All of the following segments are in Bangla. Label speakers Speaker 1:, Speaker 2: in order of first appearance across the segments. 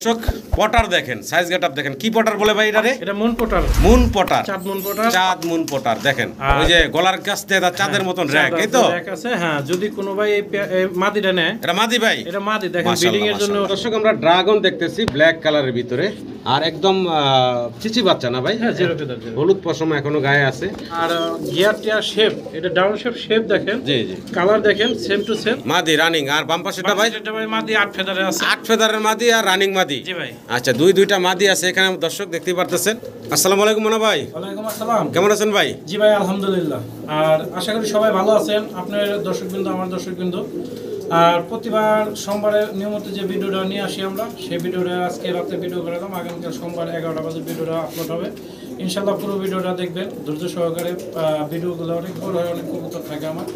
Speaker 1: চোখ পটার দেখেন, সাইজ গেটআপ দেখেন, কি পটার বলে ভাই এটারে?
Speaker 2: এটা মুন পটার।
Speaker 1: মুন পটার,
Speaker 2: চাঁদ মুন পটার,
Speaker 1: চাঁদ মুন পটার দেখেন, ওই যে গলার কাছ থেকে চাঁদের মতন র‍্যাক, এই তো
Speaker 2: র‍্যাক আছে। হ্যাঁ, যদি কোনো ভাই এই মাদিটা নেয়,
Speaker 1: এটা মাদি ভাই,
Speaker 2: এটা মাদি দেখেন ব্রিডিং এর জন্য।
Speaker 1: দর্শক আমরা ড্রাগন দেখতেছি ব্ল্যাক কালারের ভিতরে, আর একদম চিচি বাচ্চা না ভাই?
Speaker 2: হ্যাঁ, জিরো ফেদার,
Speaker 1: হলুদ পশম এখনো গায়ে আছে।
Speaker 2: আর গিয়ার টিয়ার শেপ, এটা ডাউন শেপ দেখেন,
Speaker 1: জি জি,
Speaker 2: কালার দেখেন সেম টু সেম,
Speaker 1: মাদি রানিং। আর বাম পাশেটা ভাই?
Speaker 2: এটা ভাই মাদি 8 ফেদারে আছে,
Speaker 1: 8 ফেদারের মাদি আর রানিং মাদি।
Speaker 2: জি ভাই।
Speaker 1: আচ্ছা, দুইটা মাদি আছে এখানে দর্শক দেখতে পারতেছেন। আসসালামু আলাইকুম মোনা ভাই।
Speaker 2: ওয়ালাইকুম আসসালাম।
Speaker 1: কেমন আছেন ভাই?
Speaker 2: জি ভাই, আলহামদুলিল্লাহ। আর আশা করি সবাই ভালো আছেন, আপনার দর্শকবৃন্দ, আমার দর্শকবৃন্দ। আর প্রতিবার সোমবারে নিয়মিত যে ভিডিওটা নিয়ে আসি আমরা, সেই ভিডিওটা আজকে রাতে ভিডিও করে দিলাম। আগামীকাল সোমবার 11টা বাজে ভিডিওটা আপলোড হবে। ইনশাল্লাহ পুরো ভিডিওটা দেখবেন ধৈর্য সহকারে। ভিডিওগুলো অনেক বড় হয়, অনেক কবুতর থাকে আমার।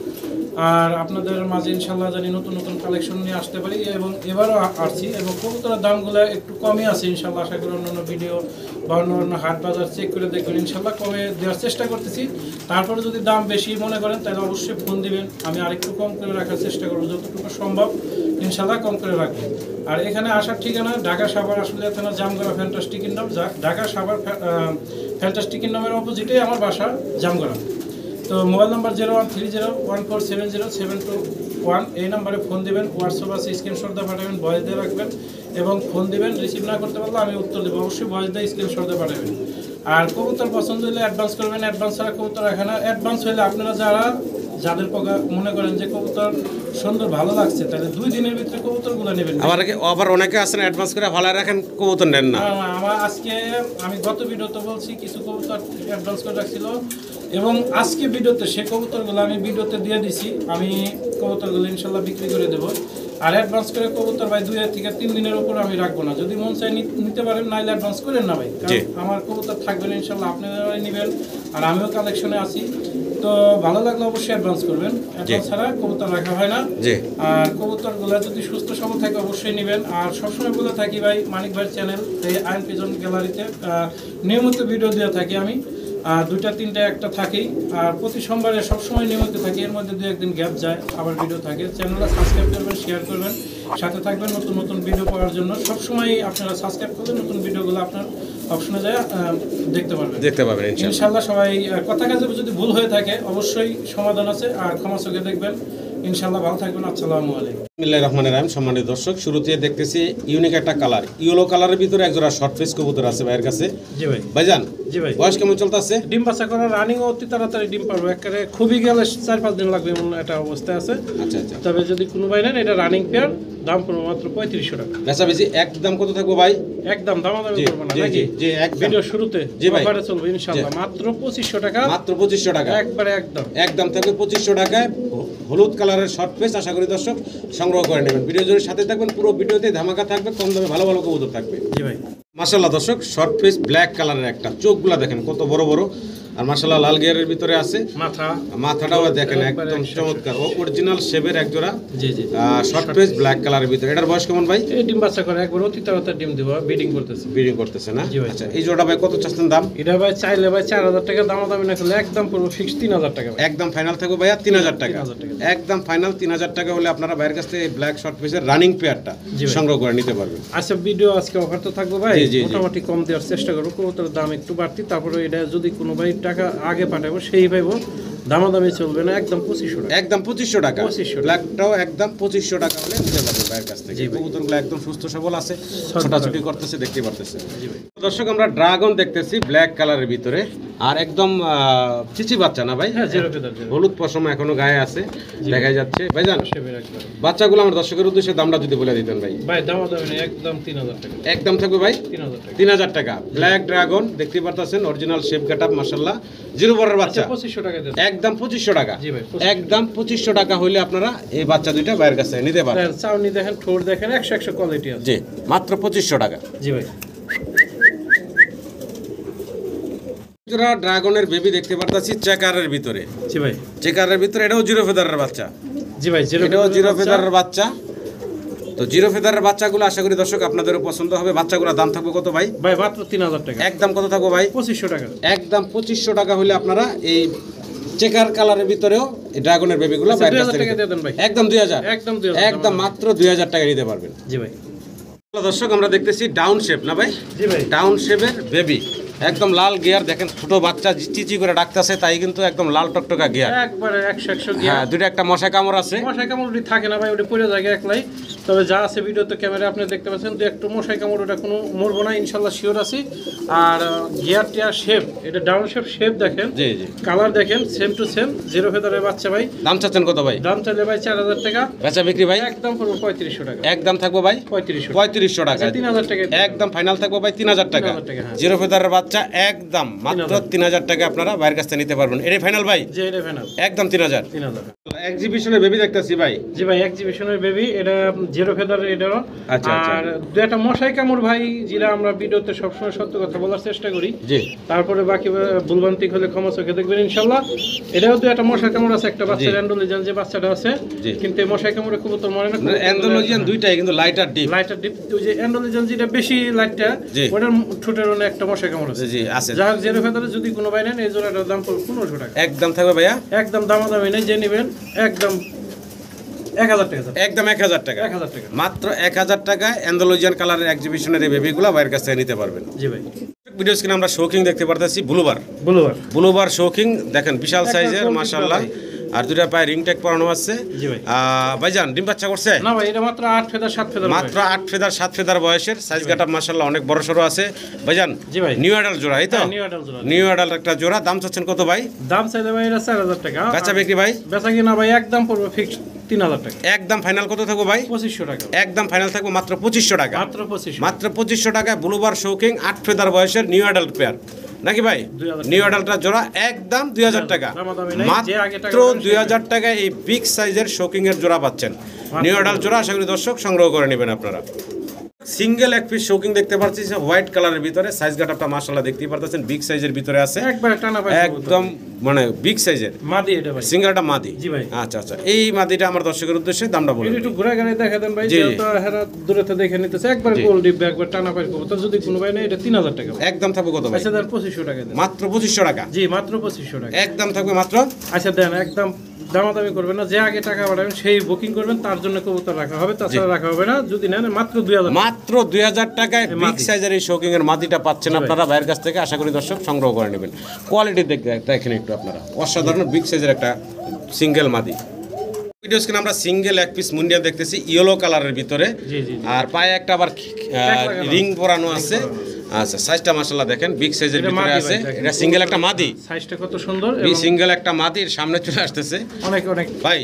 Speaker 2: আর আপনাদের মাঝে ইনশাল্লাহ জানি নতুন নতুন কালেকশন নিয়ে আসতে পারি, এবং এবারও আসছি। এবং কবুতরের দামগুলো একটু কমই আছে ইনশাল্লাহ। আশা করি অন্যান্য ভিডিও বা অন্য হাট বাজার চেক করে দেখবেন, ইনশাল্লাহ কমে দেওয়ার চেষ্টা করতেছি। তারপরে যদি দাম বেশি মনে করেন তাহলে অবশ্যই ফোন দিবেন, আমি আরেকটু কম করে রাখার চেষ্টা করবো, যতটুকু সম্ভব ইনশাল্লাহ কম করে রাখবো। আর এখানে আসার ঠিকানা ঢাকা সাভার আশুলিয়া থানা, Jamgora fantastic kingdom. Dhaka Savar fantastic কিংডমের অপোজিটে আমার বাসা, জামগড়া। তো মোবাইল নাম্বার 013014707221, এই নাম্বারে ফোন দিবেন। হোয়াটসঅ্যাপ আছে, স্ক্রিনশট দিয়ে পাঠাবেন, ভয়েস দিয়ে রাখবেন এবং ফোন দিবেন। রিসিভ না করতে পারলে আমি উত্তর দেবো, অবশ্যই ভয়েস দিয়ে স্ক্রিনশট দিয়ে পাঠাবেন। আর কবুতর পছন্দ হলে অ্যাডভান্স করবেন, অ্যাডভান্স ছাড়া কবুতর রাখে না। অ্যাডভান্স হলে আপনারা যাদের মনে করেন যে কবুতর সুন্দর ভালো লাগছে, তাহলে 2 দিনের ভিতরে কবুতরগুলো নেবেন।
Speaker 1: আবার অনেকে আছেন অ্যাডভান্স করে ভালো রাখেন, কবুতর নেন না।
Speaker 2: আমার আমি গত ভিডিওতে বলছি কিছু কবুতর অ্যাডভান্স করে রাখছিল, এবং আজকে ভিডিওতে সে কবুতরগুলো আমি ভিডিওতে দিয়ে দিছি। আমি কবুতরগুলো ইনশাল্লাহ বিক্রি করে দেবো। আর অ্যাডভান্স করে কবুতর ভাই 2 থেকে 3 দিনের উপর আমি রাখবো না। যদি মন চাই নিতে পারেন, নাইলে অ্যাডভান্স করেন না ভাই, কারণ আমার কবুতর থাকবে না ইনশাল্লাহ, আপনারা নেবেন আর আমিও কালেকশনে আছি। তো ভালো লাগলে অবশ্যই অ্যাডভান্স করবেন, অ্যাডভান্স ছাড়া কবুতর রাখা হয় না। আর কবুতরগুলো যদি সুস্থ সবল থাকে অবশ্যই নেবেন। আর সবসময় বলে থাকি ভাই, মানিক ভাইয়ের চ্যানেল এই আয়ন পিজন গ্যালারিতে নিয়মিত ভিডিও দিয়ে থাকি আমি। 2টা 3টা একটা থাকেই। আর প্রতি সোমবারে সবসময় নিয়মিত থাকি, এর মধ্যে 2-1 দিন গ্যাপ যায়, আবার ভিডিও থাকে। চ্যানেলটা সাবস্ক্রাইব করবেন, শেয়ার করবেন, সাথে থাকবেন নতুন নতুন ভিডিও পাওয়ার জন্য। সবসময় আপনারা সাবস্ক্রাইব করলে নতুন ভিডিওগুলো আপনার অপশনে যায় দেখতে পারবেন ইনশাল্লাহ। সবাই কথা কাজে যদি ভুল হয়ে থাকে অবশ্যই সমাধান আছে, আর ক্ষমা চোখে দেখবেন ইনশাল্লাহ। ভালো থাকবেন। আসসালামু আলাইকুম।
Speaker 1: বিসমিল্লাহির রহমানির রহিম। সম্মানিত দর্শক, শুরুতে দেখতেছি ইউনিক একটা কালার, ইয়েলো কালারের ভিতরে একজোড়া শর্ট ফেস কবুতর আছে ভাইয়ের কাছে।
Speaker 2: জি ভাই।
Speaker 1: ভাইজান,
Speaker 2: জি ভাই।
Speaker 1: বয়স কেমন চলতেছে?
Speaker 2: ডিম বাচ্চা করা, রানিং অতি তাড়াতাড়ি ডিম পারবো, একেবারে খুবই গেলে 4-5 দিন লাগবে এমন একটা অবস্থা আছে।
Speaker 1: আচ্ছা আচ্ছা।
Speaker 2: তবে যদি কোনো ভাই নেন, এটা রানিং পেয়ার, দাম পড়বে মাত্র 3500 টাকা।
Speaker 1: বেচা বেশি একদম কত থাকবো ভাই?
Speaker 2: একদম দামাদামি করবো না নাকি?
Speaker 1: জি একদম।
Speaker 2: ভিডিও শুরুতে
Speaker 1: জি ভাই,
Speaker 2: অফারে চলবে ইনশাআল্লাহ, মাত্র 2500 টাকা।
Speaker 1: মাত্র 2500 টাকা
Speaker 2: একবারে একদম
Speaker 1: থাকবে 2500 টাকায় হলুদ কালারের শর্ট ফেস। আশা করি দর্শক সংগ্রহ করে নেবেন। ভিডিও জুড়ে সাথে থাকবেন, পুরো ভিডিওতে ধামাকা থাকবে, কম দামে ভালো ভালো কবুতর থাকবে।
Speaker 2: জি ভাই।
Speaker 1: মাশাআল্লাহ দর্শক, শর্ট ফেস ব্ল্যাক কালারের একটা, চোখগুলা দেখেন কত বড় বড়, আর মাশাআল্লাহ লাল গিয়ারের ভিতরে আছে। মাথাটাও দেখেন একদম চমৎকার, অরিজিনাল শেপের একজোড়া।
Speaker 2: জি জি।
Speaker 1: শর্ট ফেস ব্ল্যাক কালারের ভিতরে। এটার বয়স কেমন ভাই?
Speaker 2: এই ডিম বাচ্চা করে একবার অতি তাড়াতাড়ি ডিম দিব, ব্রিডিং করতেছে না?
Speaker 1: আচ্ছা, এই জোড়া ভাই কত চাচ্ছেন দাম?
Speaker 2: এটা ভাই চাইলে ভাই 4000 টাকা, দামাদামি না করলে একদম পুরো ফিক্স 3000 টাকা।
Speaker 1: একদম ফাইনাল থাকবে ভাইয়া 3000 টাকা। একদম ফাইনাল 3000 টাকা হলে আপনারা বাইরের কাছ থেকে ব্ল্যাক শর্ট ফেসের রানিং পেয়ারটা সংগ্রহ করে নিতে পারবেন।
Speaker 2: আচ্ছা, ভিডিও আজকে অফার তো থাকবে ভাই, মোটামুটি কম দেওয়ার চেষ্টা করবো। কবুতরের দাম একটু বাড়তি, তারপরে এটা যদি কোনো ভাই টাকা আগে পাঠাবো সেই পাইবো, দামাদামি চলবে না। একদম 2500 টাকা।
Speaker 1: একদম 2500 টাকা। ব্ল্যাকটাও একদম 2500 টাকা হলে নিতে পারবেন বাইরের কাছ থেকে। কবুতরগুলো একদম সুস্থ সবল আছে, ছোটাছুটি করতেছে, দেখতে পারতেছে। দর্শক, আমরা ড্রাগন দেখতেছি ব্ল্যাক কালারের ভিতরে, আর একদম চিচি বাচ্চা না ভাই? হলুদ পশম এখনো গায়ে আছে, দেখা যাচ্ছে। ভাইজান, বাচ্চাগুলো আমার দর্শকের উদ্দেশ্যে দামটা যদি বলে দিতেন ভাই।
Speaker 2: ভাই দামাদামি নেই, একদম 3000 টাকা।
Speaker 1: একদম থাকবে ভাই
Speaker 2: 3000
Speaker 1: টাকা। ব্ল্যাক ড্রাগন দেখতে পারতেছেন, অরিজিনাল শেপ গেটআপ, মাশাআল্লাহ, জিরো বরের বাচ্চা।
Speaker 2: 2500 টাকা দেন।
Speaker 1: একদম 2500 টাকা। জি ভাই, একদম 2500 টাকা হইলে আপনারা এই বাচ্চা দুইটা বাইরের কাছে নিতে পারবেন।
Speaker 2: চাউনি দেখেন, ঠোঁট দেখেন, 100 কোয়ালিটি আছে।
Speaker 1: জি, মাত্র 2500 টাকা।
Speaker 2: জি ভাই।
Speaker 1: ড্রাগনের বেবি দেখতে পারতাছি চেকারের ভিতরে।
Speaker 2: জি ভাই।
Speaker 1: চেকারের ভিতরে, এটাও জিরো ফেদারের বাচ্চা।
Speaker 2: জি ভাই,
Speaker 1: এটাও জিরো ফেদারের বাচ্চা। তো জিরো ফেদারের বাচ্চাগুলো আশা করি দর্শক আপনাদেরও পছন্দ হবে। বাচ্চাগুলোর দাম থাকবে কত ভাই?
Speaker 2: ভাই মাত্র 3000 টাকা।
Speaker 1: একদম কত থাকবে ভাই?
Speaker 2: 2500 টাকা। একদম
Speaker 1: 2500 টাকা হলে আপনারা এই চেকার কালারের ভিতরেও এই ড্রাগনের বেবিগুলো বাইরে থেকে একদম 2000, একদম মাত্র 2000 টাকা নিতে পারবেন।
Speaker 2: জি ভাই।
Speaker 1: দর্শক আমরা দেখতেছি ডাউন শেপ না ভাই?
Speaker 2: জি ভাই।
Speaker 1: ডাউন শেপের বেবি, একদম লাল গিয়ার, দেখেন ছোট বাচ্চা চিচি করে ডাকতেছে, তাই কিন্তু একদম লাল টকটকা গিয়ার।
Speaker 2: একবারে 100 গিয়া।
Speaker 1: হ্যাঁ, দুটো একটা মশা কামড় আছে।
Speaker 2: মশাই কামড় ওটি থাকে না ভাই, ওটা পড়ে যায় একলাই। তবে যা আছে ভিডিওতে ক্যামেরা আপনি দেখতে পাচ্ছেন, তো একটু মশাই কামড় ওটা কোনো মরবো না ইনশাল্লাহ, শিওর আছি। আর গিয়ার টিয়ার শেপ, এটা ডাউন শেপ দেখেন,
Speaker 1: জি জি,
Speaker 2: কালার দেখেন সেম টু সেম, জিরো ফেদারের বাচ্চা ভাই।
Speaker 1: দাম চাচ্ছেন কত ভাই?
Speaker 2: দাম চাইলে ভাই 4000 টাকা,
Speaker 1: বেচা বিক্রি ভাই
Speaker 2: একদম পড়বো 3500 টাকা।
Speaker 1: একদম থাকবো ভাই 3500 টাকা।
Speaker 2: 3000 টাকা
Speaker 1: একদম ফাইনাল থাকবো ভাই 3000 টাকা।
Speaker 2: 3000 টাকা, হ্যাঁ।
Speaker 1: জিরো ফেদারের বাচ্চা একদম মাত্র 3000 টাকা আপনারা বাইরের কাছ থেকে নিতে পারবেন। এটাই ফাইনাল ভাই?
Speaker 2: যে এটা ফাইনাল
Speaker 1: একদম 3000।
Speaker 2: 3000।
Speaker 1: এক্সিবিশনের বেবি দেখতেছি ভাই।
Speaker 2: জি ভাই, এক্সিবিশনের বেবি, এটা জিরো ফেদার এটারও।
Speaker 1: আচ্ছা, আচ্ছা।
Speaker 2: আর দু একটা মশাই কামড় ভাই, যেটা আমরা ভিডিওতে সবসময় সত্য কথা বলার চেষ্টা করি।
Speaker 1: জি।
Speaker 2: তারপরে বাকি ভুলভ্রান্তিক হলে ক্ষমা চোখে দেখবেন ইনশাল্লাহ। এটাও তো একটা মশাই কামড় আছে, একটা বাচ্চা অ্যান্ডোলজিয়ান যে বাচ্চাটা আছে,
Speaker 1: জি।
Speaker 2: কিন্তু এই মশাই কামড়ে কবুতর মরে না।
Speaker 1: অ্যান্ডোলজিয়ান দুইটাই কিন্তু লাইটার ডিপ।
Speaker 2: লাইটার ডিপ, ওই যে অ্যান্ডোলজিয়ান যেটা বেশি লাইটটা,
Speaker 1: জি।
Speaker 2: ওটার ঠোঁটের অনেক একটা মশাই কামড় আছে।
Speaker 1: জি আছে।
Speaker 2: যাই হোক, জিরো ফেদারে যদি কোনো ভাই নেন, এই জোড়াটার দাম পড়বে 1500 টাকা।
Speaker 1: একদম থাকবে ভাইয়া?
Speaker 2: একদম দামাদামি নেই, যে নেবেন একদম 1000 টাকা।
Speaker 1: একদম 1000 টাকা।
Speaker 2: 1000 টাকা
Speaker 1: মাত্র 1000 টাকায় অ্যান্ডোলজিয়ান কালারের এক্সিবিশনের এই বেবিগুলো বাইরের কাছ থেকে নিতে পারবেন।
Speaker 2: জি ভাই।
Speaker 1: ভিডিও স্ক্রিনে আমরা শৌকিং দেখতে পারতেছি,
Speaker 2: ব্লুবার
Speaker 1: ব্লুবার শৌকিং দেখেন, বিশাল
Speaker 2: একদম
Speaker 1: সাইজের
Speaker 2: শৌখিন
Speaker 1: মাশাআল্লাহ।
Speaker 2: ভাই।
Speaker 1: আর দুটা পায়ে রিং ট্যাগ পরানো আছে।
Speaker 2: জি ভাই।
Speaker 1: ভাইজান ডিম বাচ্চা করছে?
Speaker 2: না ভাই, এটা মাত্র 8 ফেদার 7 ফেদার,
Speaker 1: মাত্র 8 ফেদার 7 ফেদার বয়সের, সাইজ কাটা মাশাআল্লাহ অনেক বড় সরো আছে। ভাইজান
Speaker 2: জি ভাই।
Speaker 1: নিউ অ্যাডাল্ট জোড়া, এই তো?
Speaker 2: নিউ অ্যাডাল্ট জোড়া।
Speaker 1: নিউ অ্যাডাল্ট একটা জোড়া। দাম চাচ্ছেন কত ভাই?
Speaker 2: দাম চাইলে ভাই এটা 4000 টাকা।
Speaker 1: বেচা বিক্রি ভাই?
Speaker 2: বেচা কিনা ভাই একদম পড়বে ফিক্স 3000 টাকা।
Speaker 1: একদম ফাইনাল কত থাকবো ভাই?
Speaker 2: 2500 টাকা।
Speaker 1: একদম ফাইনাল থাকবো মাত্র 2500 টাকা।
Speaker 2: মাত্র 2500।
Speaker 1: মাত্র 2500 টাকায় ব্লুবার শৌকিং 8 ফেদার বয়সের নিউ অ্যাডাল্ট পেয়ার নাকি ভাই?
Speaker 2: 2000
Speaker 1: নিউ অ্যাডাল্টটা জোড়া একদম 2000 টাকা।
Speaker 2: দামাদামি নাই, যে আগে টাকা
Speaker 1: মাত্র
Speaker 2: দেবেন
Speaker 1: 2000 টাকায় এই বিগ সাইজের শৌকিং এর জোড়া পাচ্ছেন। নিউ অ্যাডাল্ট জোড়া আশা করি দর্শক সংগ্রহ করে নেবেন আপনারা। সিঙ্গেল এক পিস শৌকিং দেখতে পাচ্ছি হোয়াইট কালারের ভিতরে, সাইজ গাটাপটা মাশাআল্লাহ দেখতেই পারতেছেন, বিগ সাইজের ভিতরে আছে,
Speaker 2: একবার টানা ভাই,
Speaker 1: একদম মানে বিগ সাইজের
Speaker 2: মাদি এটা ভাই।
Speaker 1: সিঙ্গেলটা মাদি?
Speaker 2: জি ভাই।
Speaker 1: আচ্ছা আচ্ছা, এই মাদিটা আমার দর্শকের উদ্দেশ্যে দামটা বলুন।
Speaker 2: এটা একটু ঘুরে ঘুরে দেখা দেন ভাই,
Speaker 1: জি।
Speaker 2: যেহেতু হেরা দূরে থেকে দেখে নিতেছে, একবার
Speaker 1: জি।
Speaker 2: গোল ডিপ একবার টানা পাই করবো, তো যদি কোনো ভাই নেই, এটা 3000 টাকা।
Speaker 1: একদম থাকবে কত ভাই?
Speaker 2: আচ্ছা দেন 2500 টাকা দেন।
Speaker 1: মাত্র 2500 টাকা।
Speaker 2: জি, মাত্র 2500 টাকা।
Speaker 1: একদম থাকবে মাত্র।
Speaker 2: আচ্ছা দেন, একদম দামাদামি করবেন না, যে আগে টাকা পাঠাবেন সেই বুকিং করবেন, তার জন্য কবুতর রাখা হবে, তাছাড়া রাখা হবে না। যদি নেন মাত্র 2000।
Speaker 1: মাত্র 2000 টাকায় বিগ সাইজের এই শৌকিং এর মাদিটা পাচ্ছেন আপনারা ভাইয়ের কাছ থেকে। আশা করি দর্শক সংগ্রহ করে নেবেন। কোয়ালিটি দেখেন একটু আপনারা, অসাধারণ বিগ সাইজের একটা সিঙ্গেল মাদি। ভিডিও স্ক্রিনে আমরা সিঙ্গেল এক পিস মুন্ডিয়া দেখতেছি ইয়েলো কালারের ভিতরে,
Speaker 2: জি জি।
Speaker 1: আর পায়ে একটা আবার রিং পরানো আছে। আচ্ছা, সাইজটা মাশাআল্লাহ দেখেন বিগ সাইজের
Speaker 2: এটা
Speaker 1: ভিতরে
Speaker 2: মাদি
Speaker 1: আছে।
Speaker 2: ভাই, দেখেন।
Speaker 1: এটা সিঙ্গেল একটা মাদি,
Speaker 2: সাইজটা কত সুন্দর,
Speaker 1: এই
Speaker 2: এবং
Speaker 1: সিঙ্গেল একটা মাদির সামনে চলে আসতেছে
Speaker 2: অনেক অনেক।
Speaker 1: ভাই।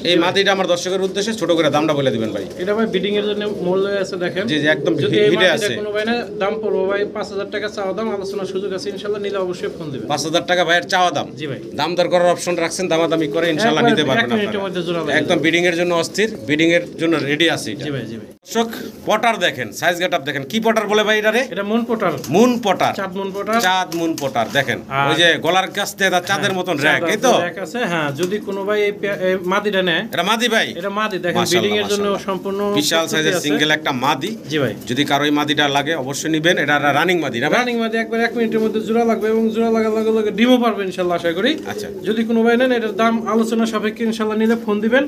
Speaker 1: এই মাদিটা আমার দর্শকের উদ্দেশ্যে ছোট করে দামটা বলে দিবেন ভাই।
Speaker 2: এটা ভাই বিডিং এর জন্য মূল্য আছে দেখেন।
Speaker 1: জি জি, একদম
Speaker 2: যদি এই
Speaker 1: হিটে
Speaker 2: মাটিটা
Speaker 1: আছে।
Speaker 2: কোনো ভাই না, দাম পড়বে ভাই 5000 টাকা চাওয়া দাম, আলোচনার সুযোগ আছে ইনশাআল্লাহ, নিলে অবশ্যই ফোন দিবেন।
Speaker 1: 5000 টাকা ভাইয়ের চাওয়া দাম।
Speaker 2: জি ভাই।
Speaker 1: দাম দর করার অপশন রাখছেন, দামাদামি করে ইনশাআল্লাহ
Speaker 2: একবার
Speaker 1: নিতে পারবেন
Speaker 2: এক মিনিটের
Speaker 1: আপনারা।
Speaker 2: মধ্যে জোড়া লাগে।
Speaker 1: একদম বিডিং এর জন্য অস্থির, বিডিং এর জন্য রেডি আছে এটা।
Speaker 2: জি ভাই, জি ভাই।
Speaker 1: দর্শক পটার দেখেন, সাইজ গেটআপ দেখেন, কি পটার বলে ভাই এটারে?
Speaker 2: এটা মন পোটার,
Speaker 1: মুন পটার,
Speaker 2: চাঁদ মন পোটার।
Speaker 1: চাঁদ মুন পটার দেখেন,
Speaker 2: আর-
Speaker 1: ওই যে গলার কাছ থেকে তার চাঁদের মতন র‍্যাক, এই তো?
Speaker 2: র‍্যাক আছে, হ্যাঁ। যদি কোনো ভাই এই মাদিটা নেয়,
Speaker 1: এটা মাদি ভাই?
Speaker 2: এটা মাদি দেখেন,
Speaker 1: মাশাআল্লাহ,
Speaker 2: বিডিং এর জন্য
Speaker 1: মাশাআল্লাহ।
Speaker 2: সম্পূর্ণ
Speaker 1: বিশাল
Speaker 2: প্রস্তুতি
Speaker 1: সাইজের
Speaker 2: আছে।
Speaker 1: সিঙ্গেল একটা মাদি।
Speaker 2: জি ভাই।
Speaker 1: যদি কারো এই মাদিটা লাগে অবশ্যই নেবেন। এটা রানিং মাদি না ভাই?
Speaker 2: রানিং মাদি, একবার 1 মিনিটের মধ্যে জোড়া লাগবে, এবং জোড়া লাগার লগে লগে ডিমও পারবে ইনশাআল্লাহ, আশা করি।
Speaker 1: আচ্ছা।
Speaker 2: যদি কোনো ভাই নেন, এটার দাম আলোচনা সাপেক্ষে ইনশাআল্লাহ নিলে ফোন দিবেন।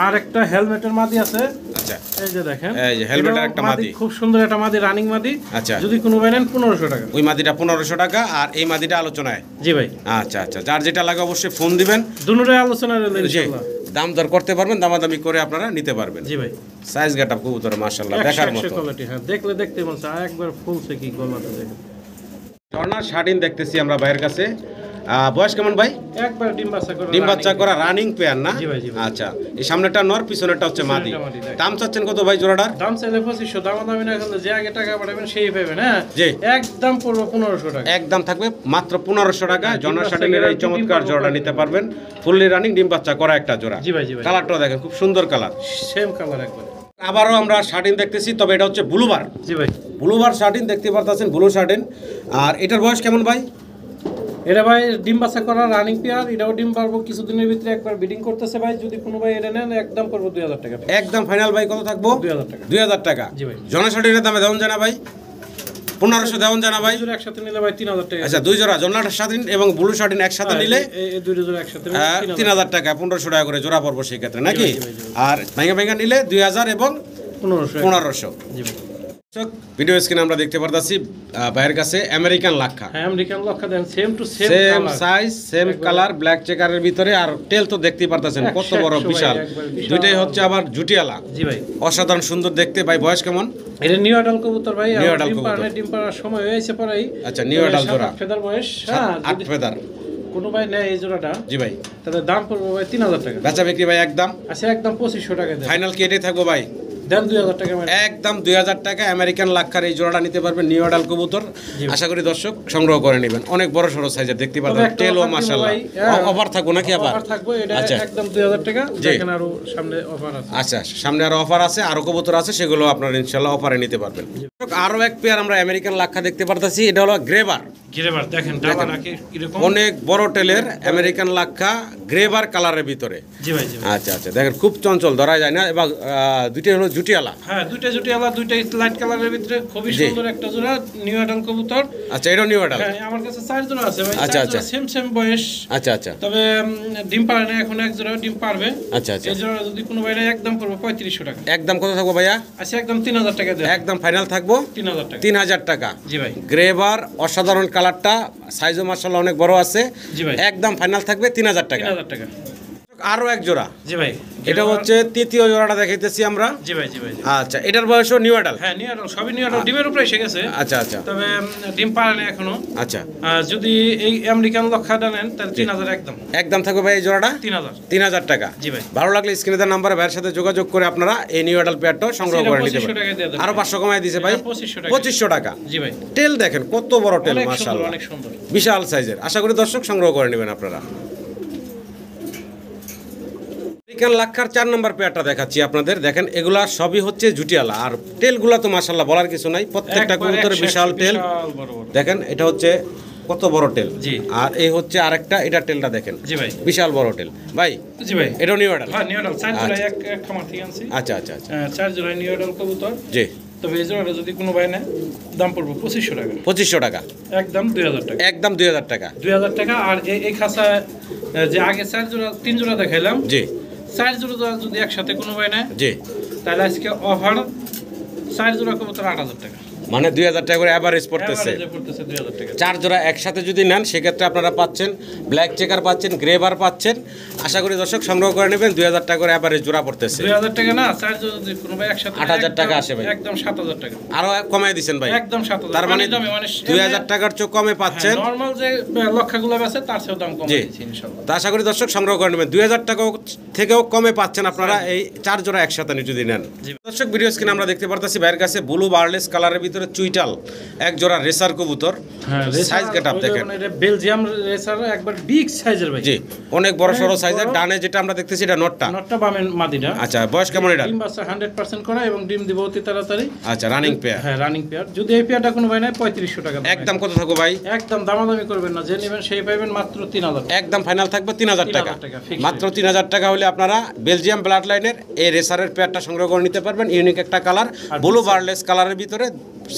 Speaker 2: আর একটা হেলমেটের মাদি আছে,
Speaker 1: আচ্ছা,
Speaker 2: এই যে দেখেন,
Speaker 1: এই যে হেলমেটের
Speaker 2: এটাও
Speaker 1: একটা মাদি।
Speaker 2: খুব সুন্দর একটা মাদি, রানিং মাদি।
Speaker 1: আচ্ছা।
Speaker 2: যদি কোনো ভাই নেন 1500 টাকা।
Speaker 1: ওই মাদিটা 1500 টাকা, আর এই মাদিটা আলোচনায়।
Speaker 2: জি ভাই।
Speaker 1: আচ্ছা আচ্ছা, যার যেটা লাগে অবশ্যই ফোন দিবেন।
Speaker 2: দুটোই আলোচনা রইল
Speaker 1: যে
Speaker 2: ইনশাআল্লাহ।
Speaker 1: দাম দর করতে পারবেন, দামাদামি করে আপনারা নিতে পারবেন।
Speaker 2: জি ভাই।
Speaker 1: সাইজ গেটআপ কবুতর মাশাআল্লাহ দেখার মতো।
Speaker 2: কোয়ালিটি, হ্যাঁ, দেখলে দেখতে মন চায়, একবার ফুলছে কি গলাতে দেখেন।
Speaker 1: ঝর্ণা শার্টিন দেখতেছি আমরা ভাইয়ের কাছে। বয়স কেমন ভাই?
Speaker 2: একবার ডিম বাচ্চা করে,
Speaker 1: ডিম বাচ্চা করা রানিং পেয়ার না?
Speaker 2: জি ভাই, জি ভাই।
Speaker 1: আচ্ছা, এই সামনেটা নর, পিছনেরটা হচ্ছে মাদি।
Speaker 2: পিছনেরটা মাদি, দেখেন।
Speaker 1: দাম চাচ্ছেন কত ভাই জোড়াটার?
Speaker 2: দাম চাইলে 2500, দামাদামি না করলে যে আগে টাকা পাঠাবেন সেই পাবেন, হ্যাঁ।
Speaker 1: জি।
Speaker 2: একদম পড়বে 1500 টাকা।
Speaker 1: একদম থাকবে মাত্র 1500 টাকা।
Speaker 2: ডিম
Speaker 1: ঝর্ণা
Speaker 2: বাচ্চা
Speaker 1: শার্টিনের এই
Speaker 2: guarantee,
Speaker 1: চমৎকার
Speaker 2: ডিম
Speaker 1: জোড়াটা
Speaker 2: পারবো
Speaker 1: নিতে পারবেন। ফুললি রানিং ডিম বাচ্চা করা একটা জোড়া।
Speaker 2: জি ভাই, জি ভাই।
Speaker 1: কালারটাও দেখেন, খুব সুন্দর কালার।
Speaker 2: সেম কালার একবার।
Speaker 1: আবারও আমরা শার্টিন দেখতেছি, তবে এটা হচ্ছে ব্লুবার।
Speaker 2: জি ভাই।
Speaker 1: ব্লুবার শার্টিন দেখতে পারতেছেন, ব্লু শার্টিন। আর এটার বয়স কেমন ভাই?
Speaker 2: এটা ভাই ডিম বাচ্চা করা রানিং পেয়ার, এটাও ডিম পারবো কিছুদিনের ভিতরে, একবার বিডিং করতেছে ভাই। যদি কোনো ভাই এটা নেন, একদম করবো 2000 টাকা।
Speaker 1: একদম ফাইনাল ভাই কত থাকবো?
Speaker 2: 2000 টাকা।
Speaker 1: 2000 টাকা।
Speaker 2: জি ভাই।
Speaker 1: ঝর্ণা শার্টিনের দামে দেওয়া জানা ভাই? 1500 দেওয়া জানা ভাই?
Speaker 2: দুই জোড়া একসাথে নিলে ভাই 3000 টাকা।
Speaker 1: আচ্ছা, দুই জোড়া ঝর্ণা শার্টিন এবং ব্লু শার্টিন একসাথে নিলে
Speaker 2: এই দুই জোড়া একসাথে নিলে 3000
Speaker 1: 3000 টাকা, 1500 টাকা করে জোড়া পড়বো সেই ক্ষেত্রে নাকি?
Speaker 2: জি ভাই, জি ভাই।
Speaker 1: আর ভাঙা ভাঙা নিলে 2000 এবং
Speaker 2: 1500।
Speaker 1: 1500।
Speaker 2: জি ভাই।
Speaker 1: ভিডিও স্ক্রিনে আমরা দেখতে পারতাছি ভাইয়ের কাছে আমেরিকান লাক্ষা।
Speaker 2: হ্যাঁ আমেরিকান লাক্ষা then same to same
Speaker 1: same size same colour black চেকারের ভিতরে, আর টেল তো দেখতেই পারতেছেন কত বড় বিশাল। দুইটাই হচ্ছে আবার জুটিয়ালা।
Speaker 2: জি ভাই
Speaker 1: অসাধারণ সুন্দর দেখতে। ভাই বয়স কেমন?
Speaker 2: এটা নিউ অ্যাডাল কবুতর ভাই।
Speaker 1: নিউ অ্যাডাল কবুতর।
Speaker 2: ডিম পাড়ার সময় হয়েছে পরেই।
Speaker 1: আচ্ছা নিউ অ্যাডাল জোড়া।
Speaker 2: ফেদার বয়স। হ্যাঁ
Speaker 1: 8 ফেদার।
Speaker 2: কোনো ভাই নেয় এই জোড়াটা।
Speaker 1: জি ভাই।
Speaker 2: তাদের দাম পড়বে ভাই 3000 টাকা।
Speaker 1: বেচা বিক্রি ভাই একদম?
Speaker 2: আচ্ছা একদম 2500 টাকা দেন।
Speaker 1: ফাইনাল কি এটাই থাকবো ভাই?
Speaker 2: দেন 2000 টাকা।
Speaker 1: একদম 2000 টাকা আমেরিকান লাক্ষার এই জোড়াটা নিতে পারবেন নিউ অ্যাডাল কবুতর। আশা করি দর্শক সংগ্রহ করে নেবেন। অনেক বড় সরো সাইজের দেখতে পাচ্ছেন। টেলও মাশাআল্লাহ। অফার থাকবে নাকি আবার?
Speaker 2: অফার থাকবে, এটা একদম 2000 টাকা। দেখেন আরো সামনে অফার আছে।
Speaker 1: আচ্ছা সামনে আরো অফার আছে, আরো কবুতর আছে, সেগুলো আপনারা ইনশাআল্লাহ অফারে নিতে পারবেন। আরো এক পেয়ার আমরা আমেরিকান লাক্ষা দেখতে পারতাছি। এটা হলো গ্রেবার।
Speaker 2: গ্রেবার দেখেন ডাবল নাকি এরকম
Speaker 1: অনেক বড় টেলের আমেরিকান লাক্ষা গ্রেবার কালারের ভিতরে।
Speaker 2: জি ভাই জি।
Speaker 1: আচ্ছা আচ্ছা দেখেন খুব চঞ্চল, ধরা যায় না। এবং দুইটা হলো জুটিয়ালা।
Speaker 2: হ্যাঁ দুইটা জুটিয়ালা, দুইটাই লাইট কালারের ভিতরে খুবই সুন্দর একটা জোড়া নিউ অ্যাডাল কবুতর।
Speaker 1: আচ্ছা এটা নিউ অ্যাডাল।
Speaker 2: হ্যাঁ আমার কাছে 4 জোড়া আছে ভাই।
Speaker 1: আচ্ছা আচ্ছা
Speaker 2: সেম সেম বয়স।
Speaker 1: আচ্ছা আচ্ছা
Speaker 2: তবে ডিম পারে না এখন, এক জোড়া ডিম পারবে।
Speaker 1: আচ্ছা আচ্ছা
Speaker 2: এই জোড়া যদি কোনো ভাই একদম পড়বে 3500 টাকা।
Speaker 1: একদম কত থাকবো ভাইয়া?
Speaker 2: আচ্ছা একদম 3000 টাকা দেন।
Speaker 1: একদম ফাইনাল থাকবো
Speaker 2: 3000 টাকা।
Speaker 1: 3000 টাকা।
Speaker 2: জি ভাই।
Speaker 1: গ্রেবার অসাধারণ কালারটা, সাইজও মাশাআল্লাহ অনেক বড় আছে।
Speaker 2: জি ভাই।
Speaker 1: একদম ফাইনাল থাকবে 3000 টাকা।
Speaker 2: 3000 টাকা।
Speaker 1: আরো এক জোড়া।
Speaker 2: জি ভাই।
Speaker 1: এটা হচ্ছে তৃতীয় জোড়াটা দেখাইতেছি আমরা।
Speaker 2: জি ভাই জি ভাই।
Speaker 1: আচ্ছা এটার বয়সও নিউ অ্যাডাল?
Speaker 2: হ্যাঁ নিউ অ্যাডাল, সবই নিউ অ্যাডাল, ডিমের উপরে এসে গেছে।
Speaker 1: আচ্ছা আচ্ছা
Speaker 2: তবে ডিম পারে না এখনো।
Speaker 1: আচ্ছা
Speaker 2: যদি এই আমেরিকান লক্ষাটা নেন তাহলে 3000 একদম।
Speaker 1: একদম থাকবে ভাই এই জোড়াটা
Speaker 2: 3000
Speaker 1: টাকা।
Speaker 2: জি ভাই।
Speaker 1: ভালো লাগলে স্ক্রিনে দেওয়া নাম্বারে ভাইয়ের সাথে যোগাযোগ করে আপনারা এই নিউ অ্যাডাল পেয়ারটাও সংগ্রহ করে নিতে পারেন। আরো 500 কমায় দিয়েছে ভাই। 2500 টাকা।
Speaker 2: জি ভাই।
Speaker 1: টেল দেখেন কত বড় টেল মাশাআল্লাহ,
Speaker 2: অনেক সুন্দর
Speaker 1: বিশাল সাইজের। আশা করি দর্শক সংগ্রহ করে নেবেন আপনারা। আমেরিকান লাক্ষার 4 নম্বর পেয়ারটা দেখাচ্ছি আপনাদের। দেখেন এগুলা সবই হচ্ছে জুটিয়ালা, আর টেলগুলা তো মাশাআল্লাহ বলার কিছু নাই। প্রত্যেকটা কবুতরের বিশাল টেল দেখেন। এটা হচ্ছে কত বড় টেল। আর এই হচ্ছে আরেকটা, এটা টেলটা দেখেন।
Speaker 2: জি ভাই।
Speaker 1: বিশাল বড় টেল ভাই।
Speaker 2: জি ভাই।
Speaker 1: এটা নিউ অ্যাডাল?
Speaker 2: হ্যাঁ নিউ অ্যাডাল। 4 জোড়া এক খামার থেকে আনছি।
Speaker 1: আচ্ছা আচ্ছা আচ্ছা
Speaker 2: 4 জোড়া নিউ অ্যাডাল কবুতর।
Speaker 1: জি।
Speaker 2: তবে এই জোড়াটা যদি কোনো ভাই নেয় দাম পড়বে 2500 টাকা।
Speaker 1: 2500 টাকা।
Speaker 2: একদম 2000 টাকা।
Speaker 1: একদম 2000 টাকা।
Speaker 2: 2000 টাকা। আর এই খাসা যে আগে 4 জোড়া 3 জোড়া দেখাইলাম।
Speaker 1: জি।
Speaker 2: 4 জোড়া যদি একসাথে কোনো ভাই নেয়
Speaker 1: জি
Speaker 2: তাহলে আজকে অফার 4 জোড়া কবুতর 8000 টাকা।
Speaker 1: মানে 2000 টাকা করে এভারেজ পড়তেছে।
Speaker 2: এভারেজে পড়তেছে 2000 টাকা।
Speaker 1: 4 জোড়া একসাথে যদি নেন সেক্ষেত্রে আপনারা পাচ্ছেন ব্ল্যাক চেকার পাচ্ছেন, গ্রেবার পাচ্ছেন। আশা করি দর্শক সংগ্রহ করে নেবেন। 2000 টাকা করে এভারেজ জোড়া পড়তেছে।
Speaker 2: 2000 টাকা না, 4 জোড়া যদি কোনো ভাই একসাথে
Speaker 1: 8000 টাকা আসে ভাই।
Speaker 2: একদম 7000 টাকা।
Speaker 1: আরো কমায় দিবেন ভাই।
Speaker 2: একদম 7000।
Speaker 1: তার মানে 2000 টাকার চেয়ে কমে পাচ্ছেন।
Speaker 2: নরমাল যে লক্ষাগুলো আছে তার চেয়েও দাম কম দিচ্ছি ইনশাআল্লাহ।
Speaker 1: তা আশা করি দর্শক সংগ্রহ করে নেবেন। 2000 টাকা থেকেও কমে পাচ্ছেন আপনারা এই 4 জোড়া একসাথে যদি নেন। দর্শক ভিডিও স্ক্রিনে আমরা দেখতে পারতেছি ভাইয়ের কাছে ব্লু বার্লেস কালারের ভিতরে চুইটাল এক জোড়া রেসার কবুতর। সাইজ গেটআপ দেখেন।
Speaker 2: মানে এটা বেলজিয়াম রেসার, একবার বিগ সাইজের ভাই।
Speaker 1: জি অনেক বড় সরো সাইজের। ডানে যেটা আমরা দেখতেছি এটা নটটা।
Speaker 2: নটটা বামে মাদিটা।
Speaker 1: আচ্ছা বয়স কেমন এটা?
Speaker 2: ডিম বাচ্চা 100% করা এবং ডিম দিব অতি তাড়াতাড়ি।
Speaker 1: আচ্ছা রানিং পেয়ার?
Speaker 2: হ্যাঁ রানিং পেয়ার। যদি এই পেয়ারটা কোনো ভাই নেয় 3500 টাকা।
Speaker 1: একদম কত থাকো ভাই?
Speaker 2: একদম দামাদামি করবেন না, যে নেবেন সেই পাবেন মাত্র 3000।
Speaker 1: একদম ফাইনাল থাকবে 3000 টাকা। মাত্র 3000 টাকা হলে আপনারা বেলজিয়াম ব্লাড লাইনের এই রেসারের পেয়ারটা সংগ্রহ করে নিতে পারবেন। ইউনিক একটা কালার, ব্লু বার্লেস কালারের ভিতরে।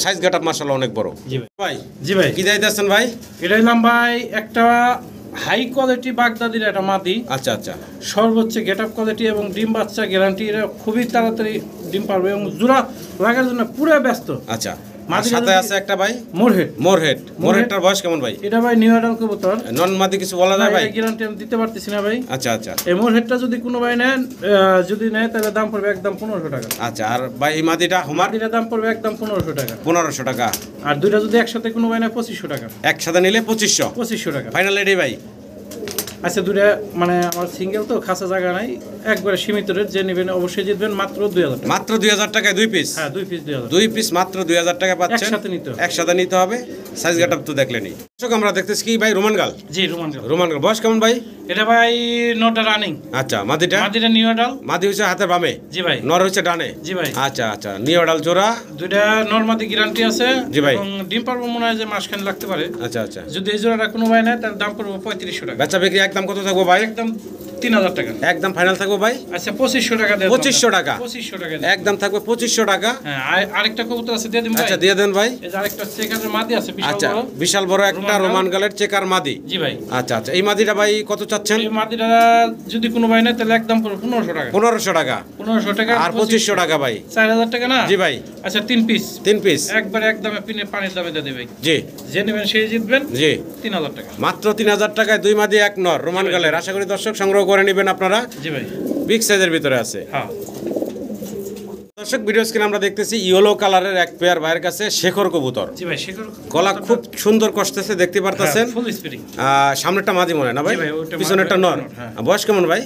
Speaker 1: সাইজ গেটআপ মাশাআল্লাহ অনেক বড়। জি ভাই। জি ভাই কি যাইতেছেন ভাই?
Speaker 2: এটা নিলাম ভাই একটা হাই কোয়ালিটি বাগদাদির একটা মাদি।
Speaker 1: আচ্ছা আচ্ছা
Speaker 2: সর্বোচ্চ গেটআপ কোয়ালিটি এবং ডিম বাচ্চা গ্যারান্টি। এটা খুবই তাড়াতাড়ি ডিম পারবে এবং জোড়া লাগার জন্য পুরো ব্যস্ত।
Speaker 1: আচ্ছা সাথে আছে একটা ভাই
Speaker 2: মোরহেড।
Speaker 1: মোরহেডটার বয়স কেমন ভাই?
Speaker 2: এটা ভাই নিউ অ্যাডাল কবুতর।
Speaker 1: নন মাদি কিছু বলা যায় ভাই?
Speaker 2: গ্যারান্টি আমি দিতে পারতেছি না ভাই।
Speaker 1: আচ্ছা আচ্ছা
Speaker 2: এই মোরহেডটা যদি কোনো ভাই নেন, যদি নেয় তাহলে দাম পড়বে একদম 1500 টাকা।
Speaker 1: আচ্ছা আর ভাই এই মাদিটা
Speaker 2: মাদিটা দাম পড়বে একদম 1500 টাকা।
Speaker 1: 1500 টাকা।
Speaker 2: আর দুইটা যদি একসাথে কোনো ভাই নেয় 2500 টাকা।
Speaker 1: একসাথে নিলে 2500
Speaker 2: টাকা
Speaker 1: ফাইনাল রেডি ভাই।
Speaker 2: আচ্ছা দুইটা মানে আমার সিঙ্গেল তো, খাসা জায়গা নাই, একবারে সীমিত রেট। যে নেবেন অবশ্যই জিতবেন মাত্র 2000 টাকা।
Speaker 1: মাত্র 2000 টাকায় 2 পিস?
Speaker 2: হ্যাঁ 2 পিস 2000।
Speaker 1: 2 পিস মাত্র 2000 টাকা পাচ্ছেন।
Speaker 2: একসাথে
Speaker 1: নিতে হবে। সাইজ গেটআপ তো দেখলেনই। দর্শক আমরা দেখতেছি কি ভাই রোমান গাল?
Speaker 2: জি রোমান গাল।
Speaker 1: বয়স কেমন ভাই?
Speaker 2: এটা ভাই নটা রানিং।
Speaker 1: আচ্ছা মাদিটা
Speaker 2: নিউ অ্যাডাল।
Speaker 1: মাদি হচ্ছে হাতের বামে?
Speaker 2: জি ভাই।
Speaker 1: নর হচ্ছে ডানে?
Speaker 2: জি ভাই।
Speaker 1: আচ্ছা আচ্ছা নিউ অ্যাডাল জোড়া।
Speaker 2: দুইটা নরমাদি গ্যারান্টি আছে।
Speaker 1: জি ভাই।
Speaker 2: এবং ডিম পারবো মনে হয় যে মাসখান লাগতে পারে।
Speaker 1: আচ্ছা আচ্ছা
Speaker 2: যদি এই জোড়াটা কোনো ভাই নেয় তাহলে দাম পড়বে 3500 টাকা।
Speaker 1: বেচা বিক্রি একদম কত থাকবো ভাই?
Speaker 2: একদম 3000 টাকা
Speaker 1: একদম ফাইনাল থাকবে ভাই।
Speaker 2: আচ্ছা 2500 টাকা দেন।
Speaker 1: 2500 টাকা
Speaker 2: 2500 টাকা
Speaker 1: একদম থাকবে 2500 টাকা।
Speaker 2: হ্যাঁ আরেকটা কবুতর আছে দিয়ে দিন ভাই।
Speaker 1: আচ্ছা দিয়ে দেন ভাই।
Speaker 2: এই যে আরেকটা চেকারের মাদি আছে বিশাল
Speaker 1: আচ্ছা
Speaker 2: বড়।
Speaker 1: বিশাল বড় একটা রোমান গালের চেকার মাদি।
Speaker 2: জি ভাই।
Speaker 1: আচ্ছা আচ্ছা এই মাদিটা ভাই কত চাচ্ছেন?
Speaker 2: এই মাদিটা যদি কোনো ভাই নেয় তাহলে একদম পুরো 1500 টাকা।
Speaker 1: 1500 টাকা
Speaker 2: 1500 টাকা
Speaker 1: আর 2500 টাকা ভাই।
Speaker 2: 4000 টাকা না?
Speaker 1: জি ভাই।
Speaker 2: আচ্ছা 3 পিস।
Speaker 1: 3 পিস
Speaker 2: একবার একদমে পানির দামে দিয়ে দেবে।
Speaker 1: জি
Speaker 2: যে নেবেন সেই জিতবেন।
Speaker 1: জি
Speaker 2: 3000 টাকা
Speaker 1: মাত্র 3000 টাকায় দুই মাদি এক নর রোমান গালের। আশা করি দর্শক সংগ্রহ করে নেবেন আপনারা।
Speaker 2: জি ভাই।
Speaker 1: বিগ সাইজের ভিতরে আছে।
Speaker 2: হ্যাঁ
Speaker 1: দর্শক ভিডিও স্ক্রিনে আমরা দেখতেছি ইয়েলো কালারের এক পেয়ার ভাইয়ের কাছে শেখর কবুতর।
Speaker 2: জি ভাই শেখর
Speaker 1: গলা খুব সুন্দর কষতেছে দেখতে পারতেছেন।
Speaker 2: ফুল স্প্রিং।
Speaker 1: সামনেরটা মাদি মনে হয় না ভাই?
Speaker 2: জি ভাই, ওটা
Speaker 1: পিছনেরটা নর।
Speaker 2: হ্যাঁ।
Speaker 1: বয়স কেমন ভাই?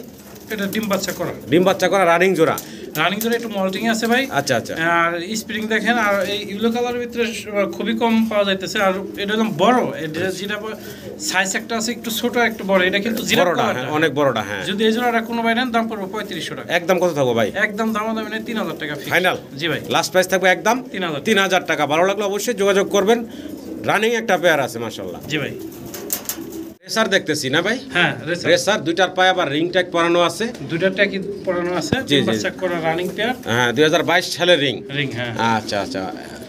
Speaker 2: এটা ডিম বাচ্চা করা।
Speaker 1: ডিম বাচ্চা করা রানিং জোড়া।
Speaker 2: রানিং করে একটু মল্টিং আছে ভাই।
Speaker 1: আচ্ছা আচ্ছা
Speaker 2: আর স্প্রিং দেখেন আর এই ইয়েলো কালারের ভিতরে খুবই কম পাওয়া যাইতেছে। আর এটা একদম বড়, এটা যেটা সাইজ একটা আছে একটু ছোট একটু বড়, এটা কিন্তু জিরাফ
Speaker 1: বড়টা
Speaker 2: কালারটা।
Speaker 1: হ্যাঁ অনেক বড়টা হ্যাঁ।
Speaker 2: যদি এই জোড়াটা কোনো ভাই নেন দাম পড়বে 3500 টাকা।
Speaker 1: একদম কত থাকবো ভাই?
Speaker 2: একদম দামাদামি নেই 3000 টাকা ফিক্স।
Speaker 1: ফাইনাল?
Speaker 2: জি ভাই।
Speaker 1: লাস্ট প্রাইস থাকবে একদম 3000 টাকা। ভালো লাগলে অবশ্যই যোগাযোগ করবেন। রানিং একটা পেয়ার আছে মাশাআল্লাহ।
Speaker 2: জি ভাই।
Speaker 1: রেসার দেখতেছি না ভাই?
Speaker 2: হ্যাঁ
Speaker 1: রেসার দুইটার পায়ে আবার রিং ট্যাগ পরানো আছে।
Speaker 2: দুইটা ট্যাগই পরানো আছে।
Speaker 1: জি, জি।
Speaker 2: বাচ্চা করা রানিং পেয়ার।
Speaker 1: হ্যাঁ 2022 সালের রিং।
Speaker 2: রিং হ্যাঁ।
Speaker 1: আচ্ছা আচ্ছা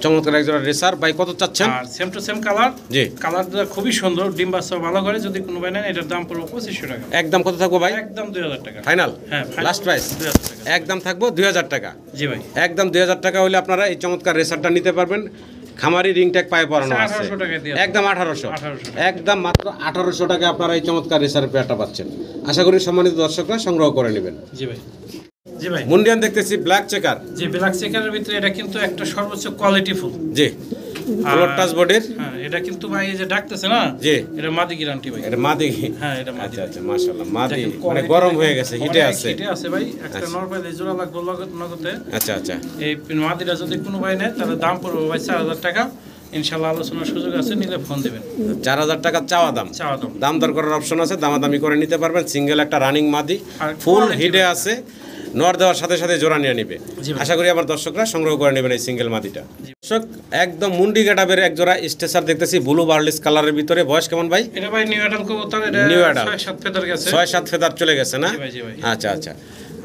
Speaker 1: চমৎকার একজোড়া রেসার। ভাই কত চাচ্ছেন?
Speaker 2: আর সেম টু সেম কালার।
Speaker 1: জি
Speaker 2: কালারটা খুবই সুন্দর, ডিম বাচ্চা ভালো করে। যদি কোনো ভাই নেন এটার দাম পড়বে 2500 টাকা।
Speaker 1: একদম কত থাকবো ভাই?
Speaker 2: একদম 2000 টাকা।
Speaker 1: ফাইনাল?
Speaker 2: হ্যাঁ
Speaker 1: লাস্ট প্রাইস
Speaker 2: 2000 টাকা।
Speaker 1: একদম থাকবো 2000 টাকা।
Speaker 2: জি ভাই।
Speaker 1: একদম 2000 টাকা হলে আপনারা এই চমৎকার রেসারটা নিতে পারবেন। খামারি রিং ট্যাগ পায়ে পরানো আছে।
Speaker 2: 1800 টাকা দিয়ে।
Speaker 1: একদম 1800।
Speaker 2: 1800
Speaker 1: একদম মাত্র 1800 টাকা আপনারা এই চমৎকার রেসারের পেয়ারটা পাচ্ছেন। আশা করি সম্মানিত দর্শকরা সংগ্রহ করে নেবেন।
Speaker 2: জি ভাই। জি ভাই।
Speaker 1: মুন্ডিয়ান দেখতেছি ব্ল্যাক চেকার।
Speaker 2: যে ব্ল্যাক চেকারের ভিতরে এটা কিন্তু একটা সর্বোচ্চ কোয়ালিটি ফুল।
Speaker 1: জি ফ্লোর টাচ বডির।
Speaker 2: হ্যাঁ এটা কিন্তু ভাই এই যে ডাকতেছে না?
Speaker 1: জি
Speaker 2: এটা মাদি গ্যারান্টি ভাই।
Speaker 1: এটা মাদি?
Speaker 2: হ্যাঁ এটা মাদি।
Speaker 1: আচ্ছা আচ্ছা মাশাআল্লাহ মাদি
Speaker 2: দেখেন,
Speaker 1: মানে
Speaker 2: quality
Speaker 1: গরম
Speaker 2: দেখেন,
Speaker 1: হয়ে গেছে, হিটে
Speaker 2: অনেক
Speaker 1: আছে।
Speaker 2: হিটে আছে ভাই। একটা নরমাল জোড়া লাগবে নগদে।
Speaker 1: আচ্ছা আচ্ছা
Speaker 2: এই মাদিটা যদি কোনো ভাই নেয় তাহলে দাম পড়বে ভাই 4000 টাকা। ইনশাআল্লাহ আলোচনার সুযোগ আছে, নিলে ফোন দিবেন।
Speaker 1: 4000 টাকা চাওয়া দাম।
Speaker 2: চাওয়া দাম।
Speaker 1: দাম দর করার অপশন আছে, দামাদামি করে নিতে পারবেন। সিঙ্গেল একটা রানিং মাদি
Speaker 2: আর
Speaker 1: ফুল
Speaker 2: quality
Speaker 1: হিটে আছে। নর দেওয়ার সাথে সাথে জোড়া নিয়ে নিবে।
Speaker 2: জি ভাই।
Speaker 1: আশা করি আমার দর্শকরা সংগ্রহ করে নেবেন এই সিঙ্গেল মাদিটা। দর্শক একদম মুন্ডি গেটাবের এক জোড়া স্টেসার দেখতেছি ব্লু বার্লিস কালারের ভিতরে। বয়স কেমন ভাই?
Speaker 2: এটা ভাই নিউ অ্যাডাল্ট কবুতর। এটা
Speaker 1: নিউ অ্যাডাল্ট।
Speaker 2: 6-7 ফেদার গেছে।
Speaker 1: 6-7 ফেদার চলে গেছে না?
Speaker 2: জি ভাই, জি ভাই।
Speaker 1: আচ্ছা আচ্ছা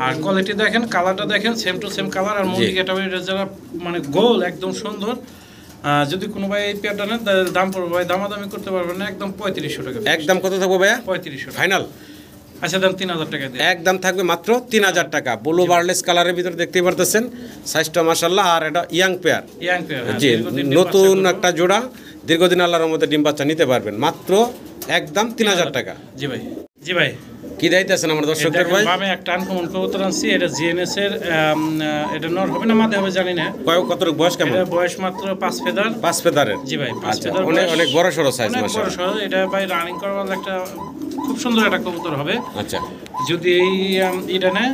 Speaker 2: আর কোয়ালিটি দেখেন, কালারটা দেখেন, সেম টু সেম কালার। আর মুন্ডি গেটাবে এটা যারা মানে গোল একদম সুন্দর। যদি কোনো ভাই এই পেয়ারটা নেন তাহলে দাম পড়বে ভাই, দামাদামি করতে পারবেন না, একদম 3500 টাকা।
Speaker 1: একদম কত থাকবো ভাইয়া?
Speaker 2: 3500 টাকা।
Speaker 1: ফাইনাল?
Speaker 2: আচ্ছা দাম 3000 টাকা দিয়ে।
Speaker 1: একদম থাকবে মাত্র 3000 টাকা। ব্লু বার্লেস কালারের ভিতরে দেখতেই পারতেছেন। সাইজটা মাশাআল্লাহ। আর এটা ইয়াং পেয়ার।
Speaker 2: Young pair.
Speaker 1: জি নতুন একটা জোড়া, দীর্ঘদিন আল্লাহর মধ্যে ডিম বাচ্চা নিতে পারবেন মাত্র একদম 3000 টাকা।
Speaker 2: জি ভাই। জি ভাই।
Speaker 1: কি দায়িত্ব আমার দর্শকদের ভাই?
Speaker 2: আমি একটা আনকমন কবুতর আনছি। এটা জিএনএস এর। এটা নর হবে না মাদি হবে জানি না।
Speaker 1: কতটুকু বয়স কেমন?
Speaker 2: এটা বয়স মাত্র 5 ফেদার।
Speaker 1: 5 ফেদারের?
Speaker 2: জি ভাই 5
Speaker 1: আচ্ছা
Speaker 2: ফেদার।
Speaker 1: অনেক অনেক বড় সরো সাইজ
Speaker 2: অনেক বড়
Speaker 1: মাশাআল্লাহ।
Speaker 2: সরো। এটা ভাই রানিং করবার একটা খুব সুন্দর একটা কবুতর হবে।
Speaker 1: আচ্ছা
Speaker 2: যদি এই এটা নেয়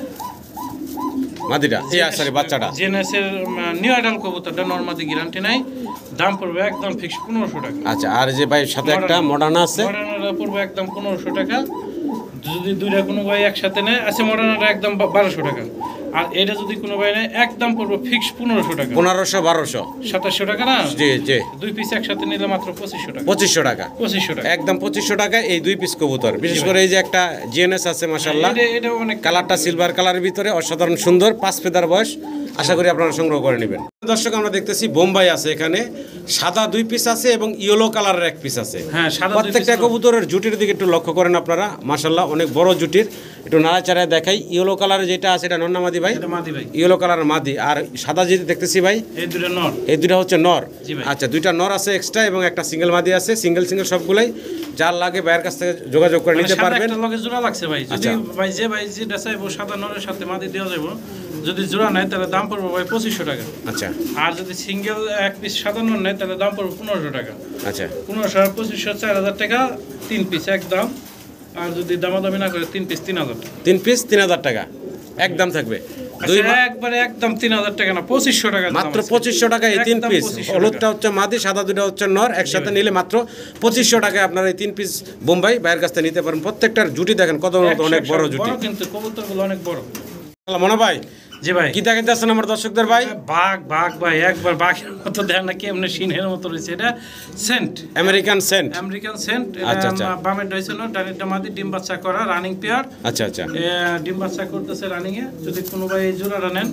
Speaker 1: মাদিটা সরি বাচ্চাটা।
Speaker 2: জিএনএস এর নিউ অ্যাডাল্ট কবুতরটা নরমাদি গ্যারান্টি নাই, দাম পড়বে একদম ফিক্স 1500 টাকা।
Speaker 1: আচ্ছা আর যে ভাই সাথে একটা মডার্ন আছে?
Speaker 2: মডার্নাটা পড়বে একদম 1500 টাকা। যদি দুইটা কোনো ভাই একসাথে নেয়, আচ্ছা মডার্নাটা একদম 1200 টাকা। আর এটা যদি কোনো ভাই নেয় একদম পড়বে ফিক্স 1500 টাকা।
Speaker 1: 1500 1200
Speaker 2: 2700 টাকা না?
Speaker 1: জি জি।
Speaker 2: দুই পিস একসাথে নিলে মাত্র 2500 টাকা।
Speaker 1: 2500 টাকা?
Speaker 2: 2500 টাকা
Speaker 1: একদম 2500 টাকা এই দুই পিস কবুতর। বিশেষ করে এই যে একটা জিএনএস আছে মাশাআল্লাহ।
Speaker 2: এটা অনেক
Speaker 1: কালারটা সিলভার কালারের ভিতরে অসাধারণ সুন্দর। 5 ফেদার বয়স। আশা করি আপনারা সংগ্রহ করে নেবেন। দর্শক আমরা দেখতেছি বোম্বাই আছে এখানে। সাদা 2 পিস আছে এবং ইয়েলো কালারের 1 পিস আছে।
Speaker 2: হ্যাঁ সাদা।
Speaker 1: প্রত্যেকটা কবুতরের জুটির দিকে একটু লক্ষ্য করেন আপনারা। মাশাআল্লাহ অনেক বড় জুটির। একটু নাড়াচাড়ায় দেখাই। ইয়েলো কালারের যেটা আছে এটা নন্না মাদি ভাই?
Speaker 2: এটা মাদি ভাই।
Speaker 1: ইয়েলো কালারের মাদি। আর সাদা যেটা দেখতেছি ভাই
Speaker 2: এই দুটো নর।
Speaker 1: এই দুটা হচ্ছে নর।
Speaker 2: জি ভাই।
Speaker 1: আচ্ছা দুইটা নর আছে এক্সট্রা এবং একটা সিঙ্গেল মাদি আছে। সিঙ্গেল সবগুলাই যার লাগে ভাইয়ের কাছ থেকে যোগাযোগ করে নিতে পারবেন।
Speaker 2: একটা লগে জোড়া লাগছে ভাই। যদি ভাই যেটা চাইবো সাদা নরের সাথে মাদি দেওয়া যাবে। যদি জোড়া নেয় তাহলে দাম পড়বে ভাই 2500 টাকা।
Speaker 1: আচ্ছা
Speaker 2: আর যদি সিঙ্গেল এক পিস সাদা নর নেয় তাহলে দাম পড়বে 1500 টাকা।
Speaker 1: আচ্ছা
Speaker 2: 1500 আর 2500 4000 টাকা। 3 পিস একদম। আর যদি দামাদামি না করে 3 পিস 3000 টাকা।
Speaker 1: 3 পিস 3000 টাকা একদম থাকবে।
Speaker 2: একবারে একদম 3000 টাকা না 2500 টাকা।
Speaker 1: মাত্র 2500 টাকা এই 3 পিস। হলুদটা হচ্ছে মাদি, সাদা দুটো হচ্ছে নর। একসাথে নিলে মাত্র 2500 টাকায় আপনারা এই 3 পিস বোম্বাই ভাইয়ের কাছ থেকে নিতে পারেন। প্রত্যেকটার জুটি দেখেন কত অনেক বড় জুটি।
Speaker 2: কিন্তু কবুতরগুলো অনেক বড়।
Speaker 1: মনে ভাই
Speaker 2: জি ভাই।
Speaker 1: কি দেখাইতে আছেন আমার দর্শকদের ভাই?
Speaker 2: বাঘ ভাই, একবার বাঘের মতো দেন না, কেমনে সিংহের মতো রয়েছে। এটা সেন্ট,
Speaker 1: আমেরিকান সেন্ট।
Speaker 2: এটা বামের রয়েছে না, ডানেরটা মাদি, ডিম বাচ্চা করা, রানিং পেয়ার।
Speaker 1: আচ্ছা।
Speaker 2: ডিম বাচ্চা করতেছে রানিং এ। যদি কোনো ভাই এই জোড়াটা নেন,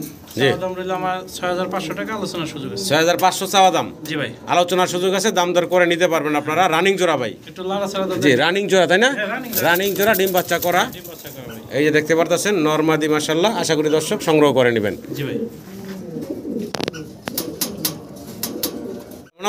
Speaker 2: দাম রইল আমার 6500 টাকা, আলোচনার সুযোগ আছে।
Speaker 1: 6500 চাওয়া দাম।
Speaker 2: জি ভাই,
Speaker 1: আলোচনার সুযোগ আছে, দাম দর করে নিতে পারবেন আপনারা। রানিং জোড়া ভাই,
Speaker 2: একটু লাড়া ছাড়া দাও।
Speaker 1: জি রানিং জোড়া তাই না?
Speaker 2: হ্যাঁ,
Speaker 1: রানিং জোড়া, ডিম বাচ্চা করা।
Speaker 2: ডিম বাচ্চা করা ভাই।
Speaker 1: এই যে দেখতে পারতেছেন নরমাদি মাশাআল্লাহ। আশা করি দর্শক সংগ্রহ করে নেবেন।
Speaker 2: জি ভাই।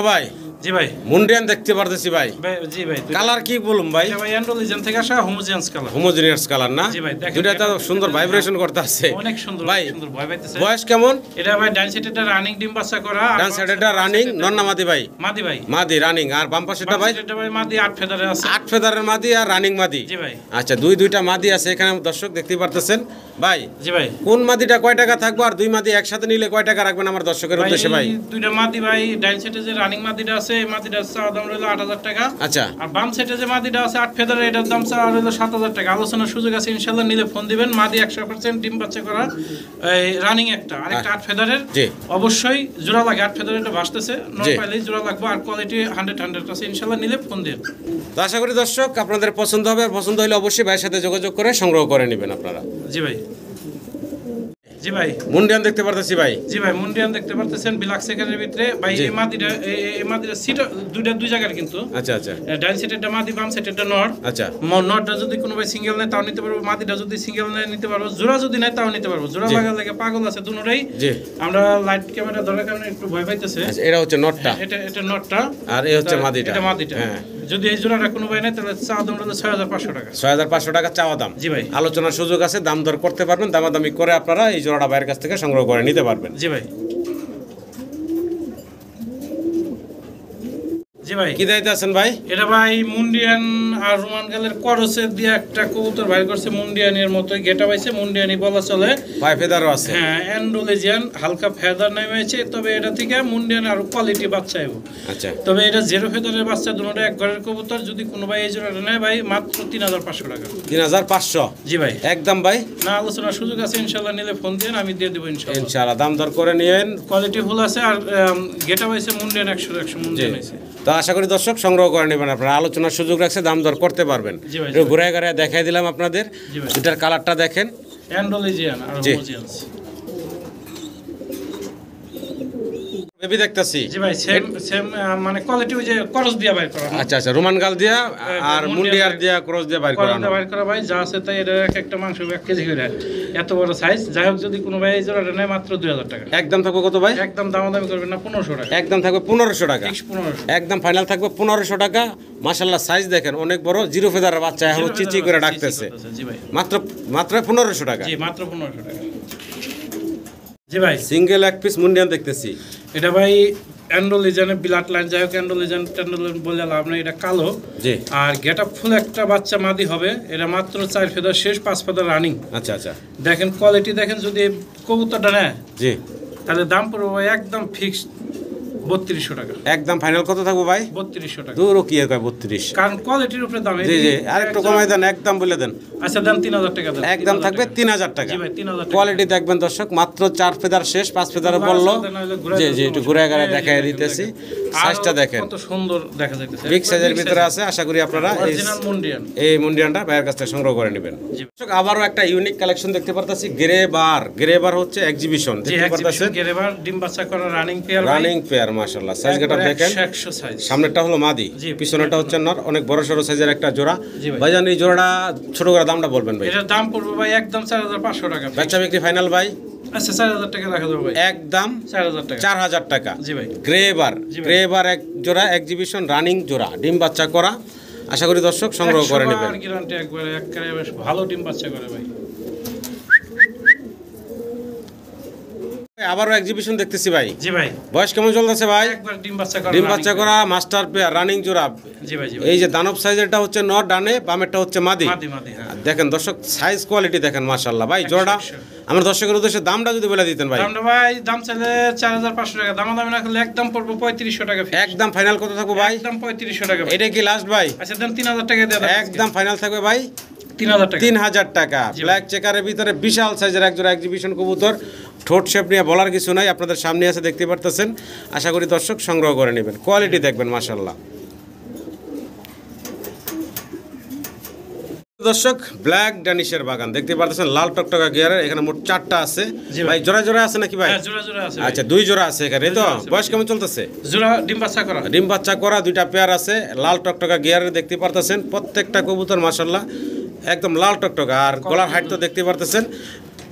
Speaker 1: ভাই
Speaker 2: জি ভাই,
Speaker 1: মুন্ডিয়ান দেখতে পারতেছি ভাই।
Speaker 2: জি ভাই।
Speaker 1: কালার কি বলুম ভাই?
Speaker 2: এটা ভাই অ্যান্ডোলিজেন থেকে আসা হোমোজেনিয়াস কালার।
Speaker 1: হোমোজেনিয়াস কালার না?
Speaker 2: জি ভাই, দেখেন
Speaker 1: দুইটা তো সুন্দর ভাইব্রেশন করতে আছে।
Speaker 2: অনেক সুন্দর
Speaker 1: ভাই।
Speaker 2: সুন্দর ভয় পাইতেছে।
Speaker 1: বয়স কেমন?
Speaker 2: এটা ভাই ডান সাইডেটা রানিং ডিম বাচ্চা করা,
Speaker 1: ডান সাইডেটা রানিং, নন্না মাদি ভাই?
Speaker 2: মাদি ভাই।
Speaker 1: মাদি রানিং। আর বাম পাশেটা ভাই?
Speaker 2: এটা ভাই মাদি 8 ফেদারে আছে।
Speaker 1: 8 ফেদারের মাদি আর রানিং মাদি।
Speaker 2: জি ভাই।
Speaker 1: আচ্ছা, দুইটা মাদি আছে এখানে দর্শক দেখতে পারতেছেন ভাই।
Speaker 2: জি ভাই।
Speaker 1: কোন মাদিটা কয় টাকা থাকবে আর দুই মাদি একসাথে নিলে কয় টাকা রাখবেন আমার দর্শকের উদ্দেশ্যে ভাই?
Speaker 2: দুইটা মাদি ভাই, ডান সাইডে যে রানিং মাদিটা আছে, এই মাদিটার দাম রইল 8000 টাকা।
Speaker 1: আচ্ছা।
Speaker 2: আর বাম সাইডে যে মাদিটা আছে 8 ফেদারে, এটার দাম রইল 7000 টাকা। আলোচনার সুযোগ আছে ইনশাআল্লাহ, নিলে ফোন দিবেন। মাদি 100% ডিম বাচ্চা করা, এই রানিং একটা, আরেকটা 8 ফেদারের।
Speaker 1: জি।
Speaker 2: অবশ্যই জোড়া লাগে, 8 ফেদারের এটা ভাসতেছে, নট পাইলেই জোড়া লাগবে। আর কোয়ালিটি 100 আছে ইনশাআল্লাহ, নিলে ফোন দিন।
Speaker 1: তো আশা করি দর্শক আপনাদের পছন্দ হবে, আর পছন্দ হলে অবশ্যই ভাইয়ের সাথে যোগাযোগ করে সংগ্রহ করে নেবেন আপনারা।
Speaker 2: জি ভাই। জি ভাই।
Speaker 1: মুন্ডিয়ান দেখতে পারতেছি ভাই।
Speaker 2: জি ভাই, মুন্ডিয়ান দেখতে পারতেছেন বিলাক সেকারের ভিতরে ভাই। এই মাদিটা সিট দুই জায়গার কিন্তু।
Speaker 1: আচ্ছা।
Speaker 2: ডান সাইডেরটা মাদি, বাম সাইডেরটা নর।
Speaker 1: আচ্ছা।
Speaker 2: নরটা যদি কোনো ভাই সিঙ্গেল নেয় তাও নিতে পারবো, মাদিটা যদি সিঙ্গেল নেয় নিতে পারবো, জোড়া যদি নেয় তাও নিতে পারবো। জোড়া লাগার লাগে পাগল আছে দুটোটাই।
Speaker 1: জি।
Speaker 2: আমরা লাইট ক্যামেরা ধরার কারণে একটু ভয় পাইতেছে।
Speaker 1: আচ্ছা, এটা হচ্ছে নটটা।
Speaker 2: এটা নরটা,
Speaker 1: আর এই হচ্ছে মাদিটা।
Speaker 2: এটা মাদিটা।
Speaker 1: হ্যাঁ।
Speaker 2: যদি এই জোড়াটা কোনো ভাই নেয় তাহলে চা দাম হলো 6500 টাকা।
Speaker 1: 6500 টাকা চাওয়া দাম।
Speaker 2: জি ভাই।
Speaker 1: আলোচনার সুযোগ আছে, দাম দর করতে পারবেন, দামাদামি করে আপনারা এই জোড়াটা ভাইয়ের কাছ থেকে সংগ্রহ করে নিতে পারবেন।
Speaker 2: জি ভাই। জি ভাই।
Speaker 1: কি দাইতে আছেন ভাই?
Speaker 2: এটা ভাই মুন্ডিয়ান আর রোমান গালের করসের দিয়ে একটা কবুতর বাইর করছে, মুন্ডিয়ানের মতো গেটা পাইছে, মুন্ডিয়ানি বলা চলে।
Speaker 1: ভাই ফেদারও আছে।
Speaker 2: হ্যাঁ, অ্যান্ডোলেজিয়ান হালকা ফেদার নেমেছে, তবে এটা থেকে মুন্ডিয়ান আর কোয়ালিটি বাচ্চা এবো।
Speaker 1: আচ্ছা।
Speaker 2: তবে এটা জিরো ফেদারের বাচ্চা, দুটোটা এক ঘরের কবুতর। যদি কোনো ভাই এই জোড়াটা নেয় ভাই, মাত্র 3500 টাকা।
Speaker 1: 3500?
Speaker 2: জি ভাই।
Speaker 1: একদম ভাই?
Speaker 2: না, আলোচনার সুযোগ আছে ইনশাআল্লাহ, নিলে ফোন দিন, আমি দিয়ে দেবো ইনশাআল্লাহ।
Speaker 1: ইনশাআল্লাহ দাম দর করে নিয়েন।
Speaker 2: কোয়ালিটি ফুল আছে, আর গেটা পাইছে মুন্ডিয়ান 100 মুন্ডিয়ান আছে।
Speaker 1: তো আশা করি দর্শক সংগ্রহ করে নেবেন আপনারা, আলোচনার সুযোগ রাখছে, দাম দর করতে পারবেন।
Speaker 2: জি ভাই।
Speaker 1: একটু ঘুরে ঘুরে দেখাই দিলাম আপনাদের।
Speaker 2: জি ভাই।
Speaker 1: এটার কালারটা দেখেন।
Speaker 2: অ্যান্ডোলেজিয়ান আর
Speaker 1: জি।
Speaker 2: হোমোজিয়ান্স।
Speaker 1: বেবি দেখতাছি।
Speaker 2: জি ভাই, সেম মানে কোয়ালিটি ওই যে ক্রস দিয়া বাইর করা।
Speaker 1: আচ্ছা, রোমান গাল দিয়া আর মুন্ডিয়ার দিয়া ক্রস দিয়া বাইর করানো।
Speaker 2: বাইর করা ভাই, যা আছে তাই। এটা একটা মাংস 1 কেজি করে, এত বড় সাইজ। যাই হোক, যদি কোনো ভাই এই জোড়াটা নেয়, মাত্র 2000 টাকা।
Speaker 1: একদম থাকবে কত ভাই?
Speaker 2: একদম দামাদামি করবেন না, 1500 টাকা।
Speaker 1: একদম থাকবে 1500 টাকা।
Speaker 2: 1500।
Speaker 1: একদম ফাইনাল থাকবে 1500 টাকা। মাশাআল্লাহ, সাইজ দেখেন অনেক বড়, জিরো ফেদারের বাচ্চা, এখন চিচি করে ডাকতেছে।
Speaker 2: জি ভাই।
Speaker 1: মাত্র 1500 টাকা।
Speaker 2: জি, মাত্র 1500 টাকা। জি ভাই।
Speaker 1: সিঙ্গেল এক পিস মুন্ডিয়ান দেখতেছি।
Speaker 2: এটা ভাই অ্যান্ডোলিজানের ব্লাড লাইন। যাই হোক, অ্যান্ডোলিজান বলে লাভ নেই, এটা কালো।
Speaker 1: জি।
Speaker 2: আর গেটআপ ফুল একটা বাচ্চা মাদি হবে। এটা মাত্র 4 ফেদার শেষ, 5 ফেদার রানিং।
Speaker 1: আচ্ছা।
Speaker 2: দেখেন কোয়ালিটি দেখেন। যদি কবুতরটা নেয়
Speaker 1: জি,
Speaker 2: তাহলে দাম পড়বে ভাই একদম ফিক্সড 3200 টাকা।
Speaker 1: একদম ফাইনাল কত থাকবে ভাই?
Speaker 2: 3200 টাকা।
Speaker 1: দূরও কি কয় 32?
Speaker 2: কারণ কোয়ালিটির উপরে দাম।
Speaker 1: জি, আরেকটু কমাই দেন, একদম বলে দেন।
Speaker 2: আচ্ছা, দাম 3000 টাকা দেন।
Speaker 1: একদম থাকবে 3000 টাকা।
Speaker 2: জি ভাই, 3000 টাকা।
Speaker 1: কোয়ালিটি দেখবেন দর্শক, মাত্র 4 ফেদার শেষ, 5 ফেদারে বললো। জি, একটু ঘুরে ঘুরে দেখাই দিতেছি। সাইজটা দেখেন
Speaker 2: কত সুন্দর দেখা যাইতেছে।
Speaker 1: বিগ সাইজের ভিতরে আছে। আশা করি আপনারা
Speaker 2: অরিজিনাল মুন্ডিয়ান
Speaker 1: এই মুন্ডিয়ানটা ভাইয়ের কাছ থেকে সংগ্রহ করে নেবেন। দর্শক, আবারও একটা ইউনিক কালেকশন দেখতে পারতাছি। গ্রেবার হচ্ছে এক্সিবিশন দেখতে পারতাছেন।
Speaker 2: গ্রেবার ডিম বাচ্চা করা রানিং পেয়ার।
Speaker 1: রানিং পেয়ার মাশাআল্লাহ, সাইজ গেটআপ দেখেন।
Speaker 2: 100 সাইজ।
Speaker 1: সামনেরটা হলো মাদি, পিছনেরটা হচ্ছে নর। অনেক বড় সরো সাইজের একটা জোড়া।
Speaker 2: জি ভাই।
Speaker 1: ভাইজান এই জোড়াটা ছোট করে দামটা বলবেন ভাই?
Speaker 2: এটার দাম পড়বে ভাই একদম 4500 টাকা।
Speaker 1: বেচা বিক্রি ফাইনাল ভাই?
Speaker 2: আচ্ছা, 4000 টাকা রাখা যাবে ভাই।
Speaker 1: একদম
Speaker 2: 4000 টাকা।
Speaker 1: 4000 টাকা।
Speaker 2: জি ভাই।
Speaker 1: গ্রেবার এক জোড়া, এক্সিবিশন রানিং জোড়া, ডিম বাচ্চা করা। আশা করি দর্শক সংগ্রহ করে নেবেন।
Speaker 2: আর গ্যারান্টি একবারে বেশ ভালো ডিম বাচ্চা করে ভাই।
Speaker 1: আবারও এক্সিবিশন দেখতেছি ভাই।
Speaker 2: জি ভাই।
Speaker 1: বয়স কেমন চলতেছে ভাই?
Speaker 2: একবার ডিম বাচ্চা করা।
Speaker 1: ডিম বাচ্চা করা মাস্টার পেয়ার রানিং জোড়া।
Speaker 2: জি ভাই।
Speaker 1: এই যে দানব সাইজেরটা হচ্ছে নর ডানে, বামেরটা হচ্ছে মাদি।
Speaker 2: হ্যাঁ।
Speaker 1: দেখেন দর্শক, সাইজ কোয়ালিটি দেখেন মাশাআল্লাহ। ভাই জোড়াটা আমার দর্শকের উদ্দেশ্যে দামটা যদি বলে দিতেন ভাই?
Speaker 2: দামটা ভাই, দাম চাইলে 4500 টাকা, দামাদামি না করলে একদম পড়বে 3500 টাকা।
Speaker 1: একদম ফাইনাল কত থাকবে ভাই?
Speaker 2: একদম 3500 টাকা।
Speaker 1: এটা কি লাস্ট ভাই?
Speaker 2: আচ্ছা, দেন 3000 টাকা দিয়ে দেন।
Speaker 1: একদম ফাইনাল থাকবে ভাই
Speaker 2: 3000 টাকা
Speaker 1: 3000 টাকা। ব্ল্যাক চেকারের ভিতরে বিশাল সাইজের একজোড়া এক্সিবিশন কবুতর, ঠোঁট শেপ নিয়ে বলার কিছু নাই, আপনাদের সামনে আছে দেখতে পারতেছেন। আশা করি দর্শক সংগ্রহ করে নেবেন, কোয়ালিটি দেখবেন মাশাআল্লাহ। দর্শক ব্ল্যাক ড্যানিশের বাগান দেখতে পারতেছেন, লাল টকটকা গিয়ারের, এখানে মোট 4টা আছে ভাই। জোড়া জোড়া আছে নাকি ভাই?
Speaker 2: জোড়া জোড়া আছে।
Speaker 1: আচ্ছা 2 জোড়া আছে এখানে, তো বয়স কেমন চলতেছে?
Speaker 2: জোড়া ডিম বাচ্চা করা,
Speaker 1: ডিম বাচ্চা করা 2টা পেয়ার আছে, লাল টকটকা গিয়ারের দেখতে পারতেছেন। প্রত্যেকটা কবুতর মাশাআল্লাহ একদম লাল টকটকা, আর গলার হাইট তো দেখতে পারতেছেন।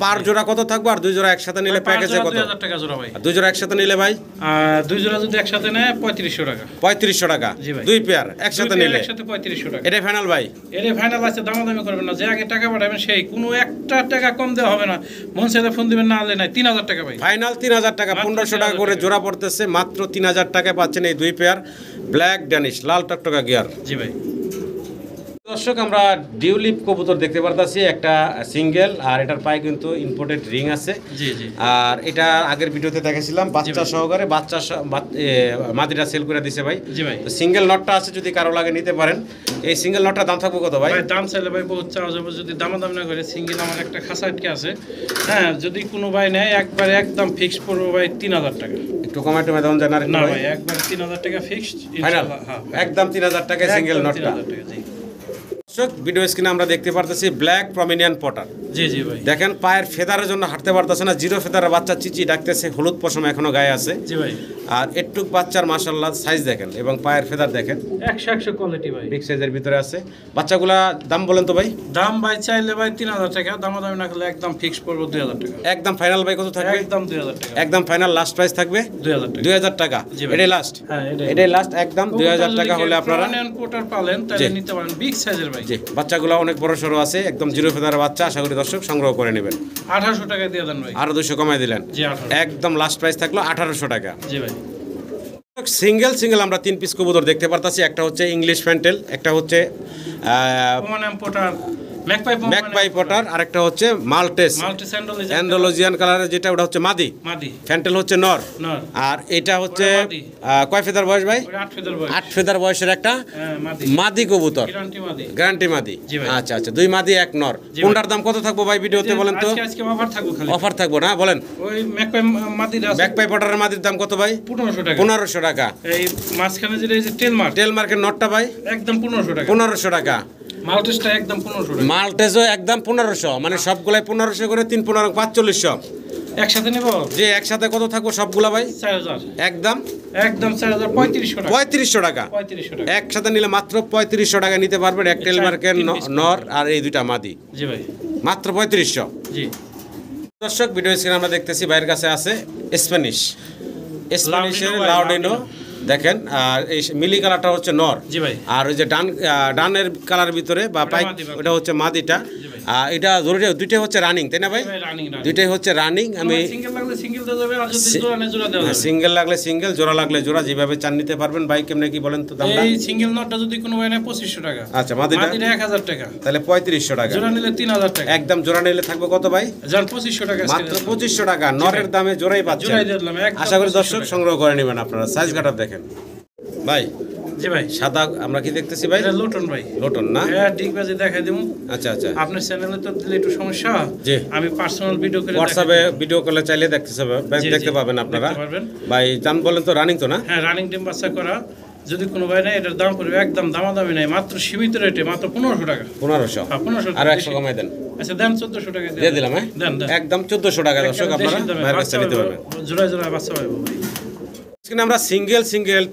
Speaker 1: পার জোড়া কত থাকবে, আর 2 জোড়া একসাথে নিলে প্যাকেজে কত?
Speaker 2: 2000 টাকা জোড়া ভাই।
Speaker 1: আর 2 জোড়া একসাথে নিলে ভাই?
Speaker 2: 2 জোড়া যদি একসাথে নেয় 3500 টাকা।
Speaker 1: 3500 টাকা।
Speaker 2: জি ভাই।
Speaker 1: 2 পেয়ার একসাথে নিলে
Speaker 2: একসাথে 3500 টাকা।
Speaker 1: এটা ফাইনাল ভাই?
Speaker 2: এটা ফাইনাল আছে, দামাদামি করবেন না, যে আগে টাকা পাঠাবেন সেই কোনো একটা টাকা কম দেওয়া হবে না। মন চাইলে ফোন দিবেন, না হলে নাই। 3000 টাকা ভাই।
Speaker 1: ফাইনাল 3000 টাকা, 1500 টাকা করে জোড়া পড়তেছে, মাত্র 3000 টাকায় পাচ্ছেন এই 2 পেয়ার ব্ল্যাক ড্যানিশ লাল টকটকা গিয়ার।
Speaker 2: জি ভাই।
Speaker 1: দর্শক আমরা ডিউলিপ কবুতর দেখতে পারতাছি, একটা সিঙ্গেল, আর এটার পায়ে কিন্তু ইম্পোর্টেড রিং আছে।
Speaker 2: জি জি।
Speaker 1: আর এটা আগের ভিডিওতে দেখেছিলাম বাচ্চা সহকারে, মাদিটা সেল করে দিছে ভাই।
Speaker 2: জি ভাই।
Speaker 1: সিঙ্গেল নটটা আছে, যদি কারো লাগে নিতে পারেন। এই সিঙ্গেল নটটার দাম থাকবে কত ভাই?
Speaker 2: ভাই দাম চাইলে ভাই বহুত চাওয়া যাবে, যদি দামাদামি না করে। সিঙ্গেল আমার একটা খাসা আটকে আছে, হ্যাঁ, যদি কোনো ভাই নেয় একবারে একদম ফিক্স পড়বো ভাই 3000 টাকা।
Speaker 1: একটু কমাই টমাই দাম জানার
Speaker 2: না ভাই, একবারে 3000 টাকা ফিক্সড
Speaker 1: ফাইনাল,
Speaker 2: ইনশাআল্লাহ। হ্যাঁ
Speaker 1: একদম 3000 টাকায় সিঙ্গেল নটটা।
Speaker 2: 3000 টাকা। জি
Speaker 1: দর্শক ভিডিও স্ক্রিনে আমরা দেখতে পারতেছি ব্ল্যাক প্রমিনিয়ান পটার।
Speaker 2: জি জি ভাই।
Speaker 1: দেখেন পায়ের ফেদারের জন্য হাঁটতে পারতেছে না, জিরো ফেদারের বাচ্চা চিচি ডাকতেছে, হলুদ পশম এখনো গায়ে আছে।
Speaker 2: জি ভাই।
Speaker 1: আর একটুক বাচ্চার মাশাআল্লাহ সাইজ দেখেন, এবং পায়ের ফেদার দেখেন
Speaker 2: 100 কোয়ালিটি ভাই,
Speaker 1: বিগ সাইজের ভিতরে আছে। বাচ্চাগুলা দাম বলেন তো ভাই?
Speaker 2: দাম ভাই চাইলে ভাই 3000 টাকা, দামাদামি না করলে একদম ফিক্স পড়বো 2000 টাকা।
Speaker 1: একদম ফাইনাল ভাই কত থাকবে?
Speaker 2: একদম 2000 টাকা।
Speaker 1: একদম ফাইনাল লাস্ট প্রাইস থাকবে
Speaker 2: 2000 টাকা।
Speaker 1: 2000 টাকা।
Speaker 2: জি ভাই।
Speaker 1: এটাই লাস্ট?
Speaker 2: হ্যাঁ
Speaker 1: এটাই লাস্ট, একদম 2000 টাকা হলে আপনারা
Speaker 2: পোটার পালেন তাহলে নিতে পারেন, বিগ সাইজের ভাই।
Speaker 1: জি, বাচ্চাগুলো অনেক বড় সরো আছে, একদম জিরো ফেদারের বাচ্চা। আশা করি দর্শক সংগ্রহ করে নেবেন।
Speaker 2: 1800 টাকা দিয়ে দেন ভাই।
Speaker 1: আরো 200 কমাই দিলেন।
Speaker 2: জি 1800।
Speaker 1: একদম লাস্ট প্রাইস থাকলো 1800 টাকা।
Speaker 2: জি ভাই।
Speaker 1: সিঙ্গেল আমরা 3 পিস কবুতর দেখতে পারতাছি, একটা হচ্ছে ইংলিশ ফ্যান্টেল, একটা হচ্ছে
Speaker 2: পোমানাম পোটার,
Speaker 1: ম্যাকপাই পটার, আর একটা হচ্ছে মাল্টেস অ্যান্ডালুজিয়ান কালারের, যেটা ওটা হচ্ছে মাদি, ফ্যান্টেল হচ্ছে নর, আর এটা হচ্ছে কয় ফেদার বয়স ভাই? 8 ফেদার বয়সের একটা মাদি কবুতর, গ্যারান্টি মাদি। আচ্ছা আচ্ছা, 2 মাদি 1 নর। কোনটার দাম কত থাকবো ভাই ভিডিওতে বলেন তো?
Speaker 2: আজকে অফার থাকবো, খালি
Speaker 1: অফার থাকবো না, বলেন।
Speaker 2: ওই
Speaker 1: ম্যাকপাই পটারের মাদির দাম কত ভাই?
Speaker 2: 1500 টাকা।
Speaker 1: 1500 টাকা।
Speaker 2: এই মাঝখানে যেটা এই যে টেল মার্কের
Speaker 1: নটটা ভাই
Speaker 2: একদম 1500 টাকা।
Speaker 1: 1500 টাকা।
Speaker 2: মাল্টেসটা একদম 1500 টাকা।
Speaker 1: মাল্টেসও একদম 1500, মানে সবগুলাই 1500 করে, 3 15 4500
Speaker 2: একসাথে নেব।
Speaker 1: যে একসাথে কত থাকবো সবগুলা ভাই?
Speaker 2: 4000।
Speaker 1: একদম
Speaker 2: 4000, 3500 টাকা।
Speaker 1: 3500 টাকা।
Speaker 2: 3500 টাকা
Speaker 1: একসাথে নিলে মাত্র 3500 টাকা নিতে পারবেন। এক টেল মার্কের নর আর এই 2টা মাদি।
Speaker 2: জি ভাই।
Speaker 1: মাত্র 3500।
Speaker 2: জি।
Speaker 1: দর্শক ভিডিও স্ক্রিনে আমরা দেখতেছি ভাইয়ের কাছে আছে স্প্যানিশের লাউডিনো, দেখেন। আর এই মিলি কালারটা হচ্ছে নর।
Speaker 2: জি ভাই।
Speaker 1: আর ওই যে ডানের কালারের ভিতরে বা পাইক, ওটা হচ্ছে মাদিটা। এটা জরুরি, দুইটাই হচ্ছে রানিং, তাই না ভাই? দুইটাই হচ্ছে রানিং। আমি
Speaker 2: সিঙ্গেল লাগলে সিঙ্গেল দেওয়া যাবে, আর যদি জোড়া নেয় জোড়া দেওয়া যাবে।
Speaker 1: সিঙ্গেল লাগলে সিঙ্গেল, জোড়া লাগলে জোড়া, যেভাবে চান নিতে পারবেন। ভাই কেমনে কি বলেন তো দামটা?
Speaker 2: এই সিঙ্গেল নটটা যদি কোনো ভাই নেয় 2500 টাকা।
Speaker 1: আচ্ছা, মাদিটা
Speaker 2: 1000 টাকা,
Speaker 1: তাহলে 3500 টাকা।
Speaker 2: জোড়া নিলে 3000 টাকা।
Speaker 1: একদম জোড়া নিলে থাকবে কত ভাই?
Speaker 2: জান 2500 টাকা।
Speaker 1: মাত্র 2500 টাকা। নরের দামে জোড়াই পাচ্ছেন।
Speaker 2: জোড়াই দিলাম একদম।
Speaker 1: আশা করি দর্শক সংগ্রহ করে নেবেন আপনারা। সাইজ কাটার দেখেন ভাই।
Speaker 2: জি ভাই।
Speaker 1: সাদা আমরা কি দেখতেছি ভাই?
Speaker 2: এটা লোটন ভাই।
Speaker 1: লোটন না?
Speaker 2: হ্যাঁ, ডিগবাজি দেখাই দেবো।
Speaker 1: আচ্ছা আচ্ছা।
Speaker 2: আপনার চ্যানেলে তো দিলে একটু সমস্যা।
Speaker 1: জি।
Speaker 2: আমি পার্সোনাল ভিডিও করে
Speaker 1: হোয়াটসঅ্যাপে ভিডিও কলে চাইলে দেখতে পাবেন আপনারা। ভাই দাম বলেন তো, রানিং তো না?
Speaker 2: হ্যাঁ, রানিং ডিম বাচ্চা করা। যদি কোনো ভাই নেয় এটার দাম পড়বে একদম দামাদামি নাই, মাত্র সীমিত রেটে, মাত্র 1500 টাকা।
Speaker 1: 1500?
Speaker 2: হ্যাঁ 1500।
Speaker 1: আর 100 কমাই দেন।
Speaker 2: আচ্ছা দেন 1400 টাকা
Speaker 1: দিয়ে দিলাম। হ্যাঁ
Speaker 2: দেন দেন,
Speaker 1: একদম 1400 টাকা। দর্শক আপনারা ভাইয়ের কাছে নিতে পারবেন।
Speaker 2: জোড়া জোড়া বাচ্চা পাবো ভাই।
Speaker 1: এখানে আমরা সিঙ্গেল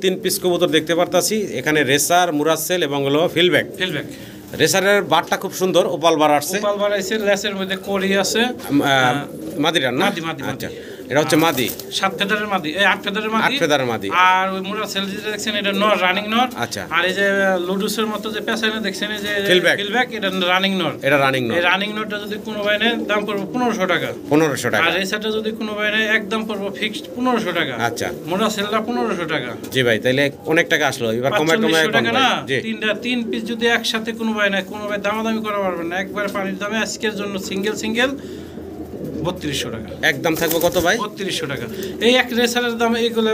Speaker 1: 3 পিস কবুতর দেখতে পারতাছি। এখানে রেসার, মুরাসেল এবং হলো ফিলব্যাক। রেসারের বারটা খুব সুন্দর, ওপাল বার আসছে।
Speaker 2: ওপাল বার আছে, লেসের মধ্যে কড়ি আছে।
Speaker 1: মাদিরা না?
Speaker 2: মাদি।
Speaker 1: আচ্ছা, এটা হচ্ছে মাদি।
Speaker 2: 7 ফেদারের মাদি, এই 8 ফেদারের মাদি।
Speaker 1: 8 ফেদারের মাদি।
Speaker 2: আর ওই মুরাসেল যেটা দেখছেন এটা নর, রানিং নর।
Speaker 1: আচ্ছা।
Speaker 2: আর এই যে লুডুসের মতো যে পেছনে দেখছেন এই যে
Speaker 1: ফিলব্যাক,
Speaker 2: এটা রানিং নর।
Speaker 1: এটা রানিং নর।
Speaker 2: এই রানিং নরটা যদি কোনো ভাই নেয় দাম পড়বে 1500 টাকা।
Speaker 1: 1500 টাকা।
Speaker 2: আর রেসারটা যদি কোনো ভাই নেয় একদম পড়বে ফিক্সড 1500 টাকা।
Speaker 1: আচ্ছা।
Speaker 2: মুরাসেলটা 1500 টাকা।
Speaker 1: জি ভাই, তাহলে অনেক টাকা আসলো। এবার কমায়
Speaker 2: টাকা না?
Speaker 1: জি।
Speaker 2: 3 পিস যদি একসাথে কোনো ভাই নেয়, কোনো ভাই দামাদামি করা পারবেন না, একবারে পানির দামে। আজকের জন্য সিঙ্গেল 3200 টাকা।
Speaker 1: একদম থাকবে কত ভাই?
Speaker 2: 3200 টাকা। এই এক রেসারের দাম এইগুলো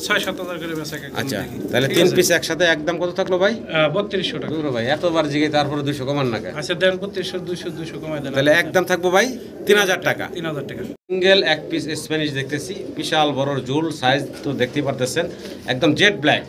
Speaker 2: 6-7 হাজার করে বেচা কেনা।
Speaker 1: আচ্ছা, তাহলে 3 পিস একসাথে একদম কত থাকলো ভাই?
Speaker 2: 3200 টাকা।
Speaker 1: দূর ভাই, এতবার জিগে তারপরে 200 কমান না কেন?
Speaker 2: আচ্ছা দেন 3200, 200 কমাই দেন।
Speaker 1: তাহলে একদম থাকবো ভাই 3000 টাকা।
Speaker 2: 3000 টাকা।
Speaker 1: সিঙ্গেল এক পিস স্প্যানিশ দেখতেছি, বিশাল বড় জুল সাইজ তো দেখতে পারতেছেন, একদম জেড ব্ল্যাক,